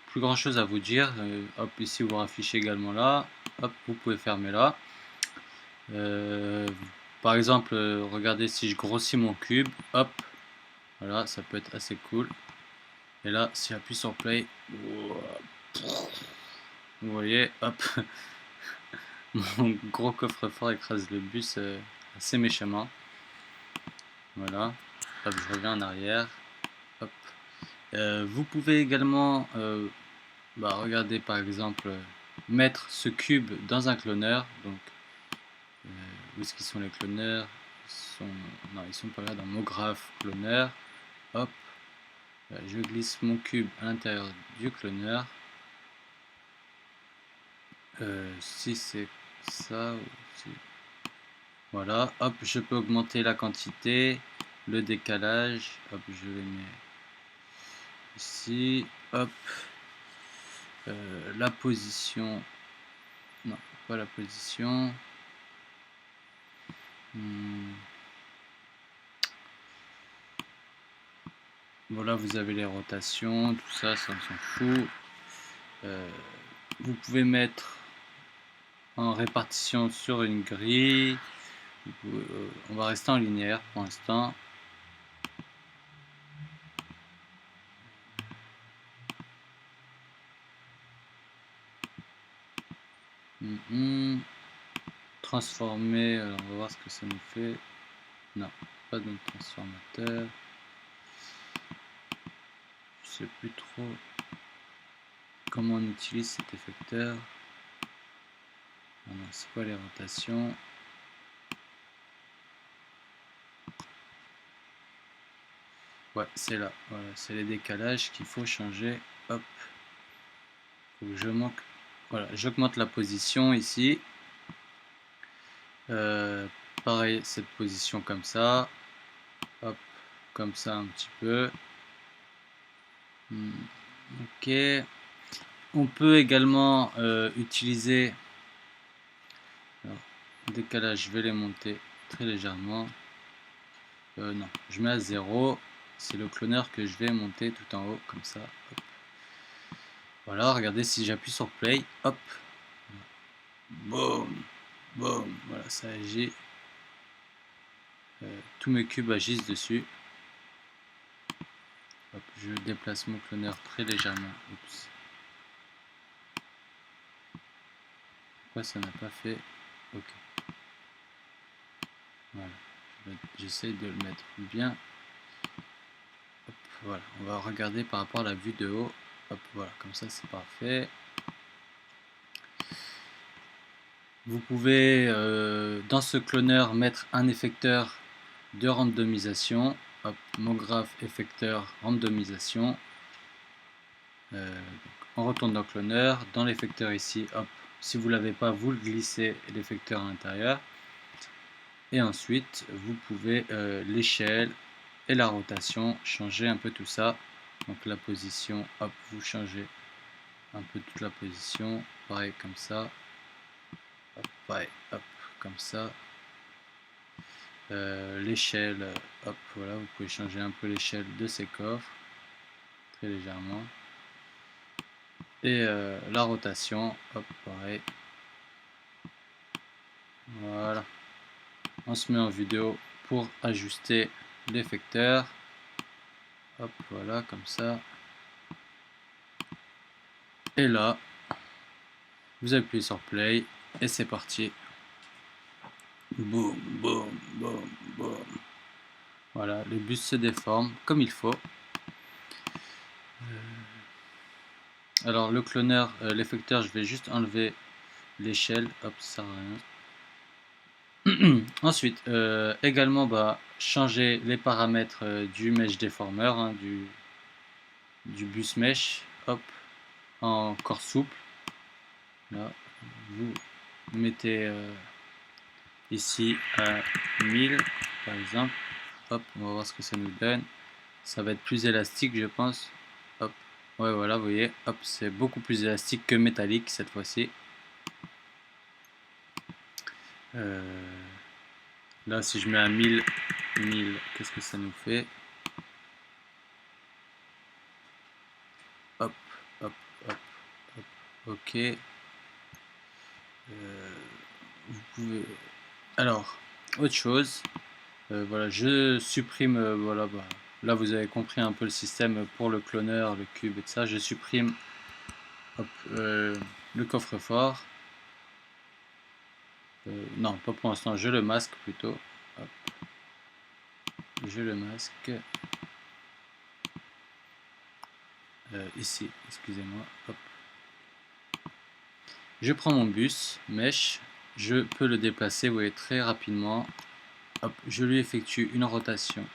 plus grand chose à vous dire. Hop, ici vous affichez également là, hop, vous pouvez fermer là. Par exemple, regardez si je grossis mon cube, hop, voilà, ça peut être assez cool. Et là, si j'appuie sur play, vous voyez, hop, mon gros coffre-fort écrase le bus assez méchamment. Voilà, hop, je reviens en arrière. Hop. Vous pouvez également, regarder par exemple, mettre ce cube dans un cloneur. Donc, où est-ce qu'ils sont les cloneurs? Non, ils sont pas là dans MoGraph cloneur. Hop, je glisse mon cube à l'intérieur du cloneur. Si c'est ça, voilà, hop, je peux augmenter la quantité, le décalage, hop, je les mets ici, hop, la position, non, pas la position, Voilà, vous avez les rotations, tout ça, ça on s'en fout. Vous pouvez mettre en répartition sur une grille. On va rester en linéaire pour l'instant. Transformer, alors on va voir ce que ça nous fait. Non, pas de transformateur. Je sais plus trop comment on utilise cet effecteur. Ah non, c'est pas les rotations. Ouais, c'est là. Voilà, c'est les décalages qu'il faut changer. Hop. Faut que je manque. Voilà, j'augmente la position ici. Pareil, cette position comme ça. Hop, comme ça un petit peu. Ok. On peut également utiliser. Alors, décalage, je vais les monter très légèrement. Non, je mets à 0. C'est le cloneur que je vais monter tout en haut, comme ça. Hop. Voilà, regardez si j'appuie sur play. Hop. Boum. Boum. Voilà, ça agit. Tous mes cubes agissent dessus. Hop, je déplace mon cloneur très légèrement. Oups. Pourquoi ça n'a pas fait? Ok. Voilà. J'essaie de le mettre bien. Hop, voilà. On va regarder par rapport à la vue de haut. Hop, voilà. Comme ça, c'est parfait. Vous pouvez, dans ce cloneur, mettre un effecteur de randomisation. Hop, MoGraph effecteur randomisation. On retourne dans le cloneur, dans l'effecteur ici, hop, si vous ne l'avez pas, vous le glissez l'effecteur à l'intérieur. Et ensuite, vous pouvez l'échelle et la rotation, changer un peu tout ça. Donc la position, hop, vous changez un peu toute la position, pareil comme ça. Hop, pareil, hop, comme ça. L'échelle, hop, voilà, vous pouvez changer un peu l'échelle de ces coffres, très légèrement. Et la rotation, hop, pareil. Voilà. On se met en vidéo pour ajuster l'effecteur. Hop, voilà, comme ça. Et là, vous appuyez sur play et c'est parti. Boum, boum, boum, boum. Voilà, le bus se déforme comme il faut. Alors le cloneur, l'effecteur, je vais juste enlever l'échelle. Hop, ça sert à rien. Ensuite, également, changer les paramètres du mesh déformeur, hein, du bus mesh. Hop, en corps souple. Là, vous mettez ici à 1000 par exemple. Hop, on va voir ce que ça nous donne. Ça va être plus élastique, je pense. Hop, ouais, voilà, vous voyez, hop, c'est beaucoup plus élastique que métallique cette fois-ci. Là, si je mets à 1000, qu'est-ce que ça nous fait? Hop, hop, hop, hop, ok. Vous pouvez. Alors, autre chose. Voilà, je supprime. Voilà, là, vous avez compris un peu le système pour le cloneur, le cube et tout ça. Je supprime hop, le coffre-fort. Non, pas pour l'instant. Je le masque plutôt. Hop. Je le masque. Ici, excusez-moi. Hop. Je prends mon bus mesh. Je peux le déplacer, vous voyez, très rapidement. Hop, je lui effectue une rotation.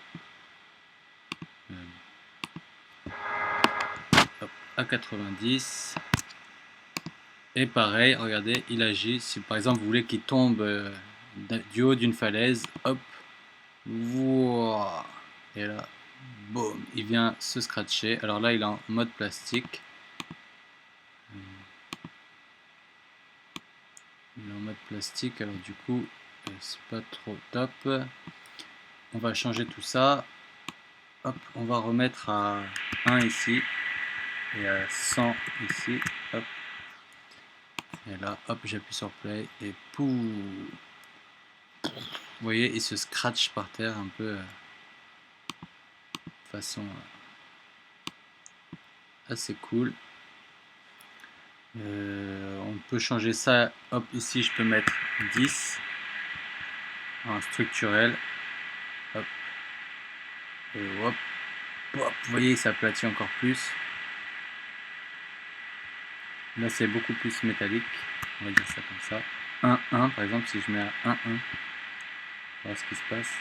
Hop, à 90. Et pareil, regardez, il agit. Si par exemple vous voulez qu'il tombe du haut d'une falaise, hop, wow, et là, boum, il vient se scratcher. Alors là, il est en mode plastique. Il est en mode plastique, alors du coup, c'est pas trop top. On va changer tout ça. Hop, on va remettre à 1 ici et à 100 ici. Hop. Et là, hop, j'appuie sur play et pouh. Vous voyez, il se scratch par terre un peu de façon assez cool. On peut changer ça. Hop, ici je peux mettre 10 en structurel. Hop. Et hop, hop. Vous voyez, il s'aplatit encore plus. Là, c'est beaucoup plus métallique. On va dire ça comme ça. 1, 1, par exemple, si je mets à 1, 1, voilà ce qui se passe.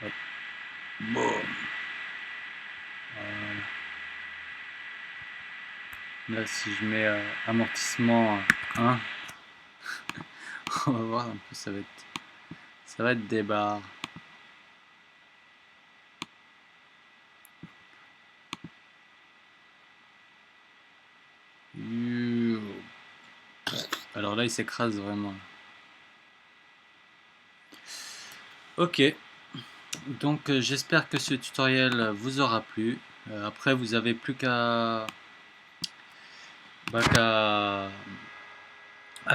Hop. Boum. Voilà. Là, si je mets amortissement 1, on va voir un peu, ça va être des barres. Alors là, il s'écrase vraiment. Ok, donc j'espère que ce tutoriel vous aura plu. Après, vous avez plus qu'à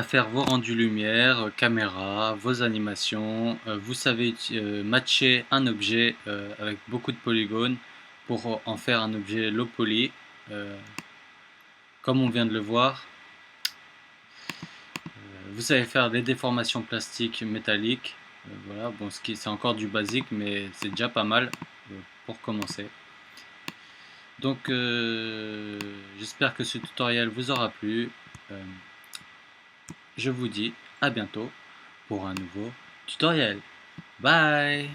faire vos rendus lumière, caméra, vos animations. Vous savez matcher un objet avec beaucoup de polygones pour en faire un objet low poly, comme on vient de le voir. Vous savez faire des déformations plastiques métalliques. Voilà, bon, c'est encore du basique, mais c'est déjà pas mal pour commencer. Donc, j'espère que ce tutoriel vous aura plu. Je vous dis à bientôt pour un nouveau tutoriel. Bye!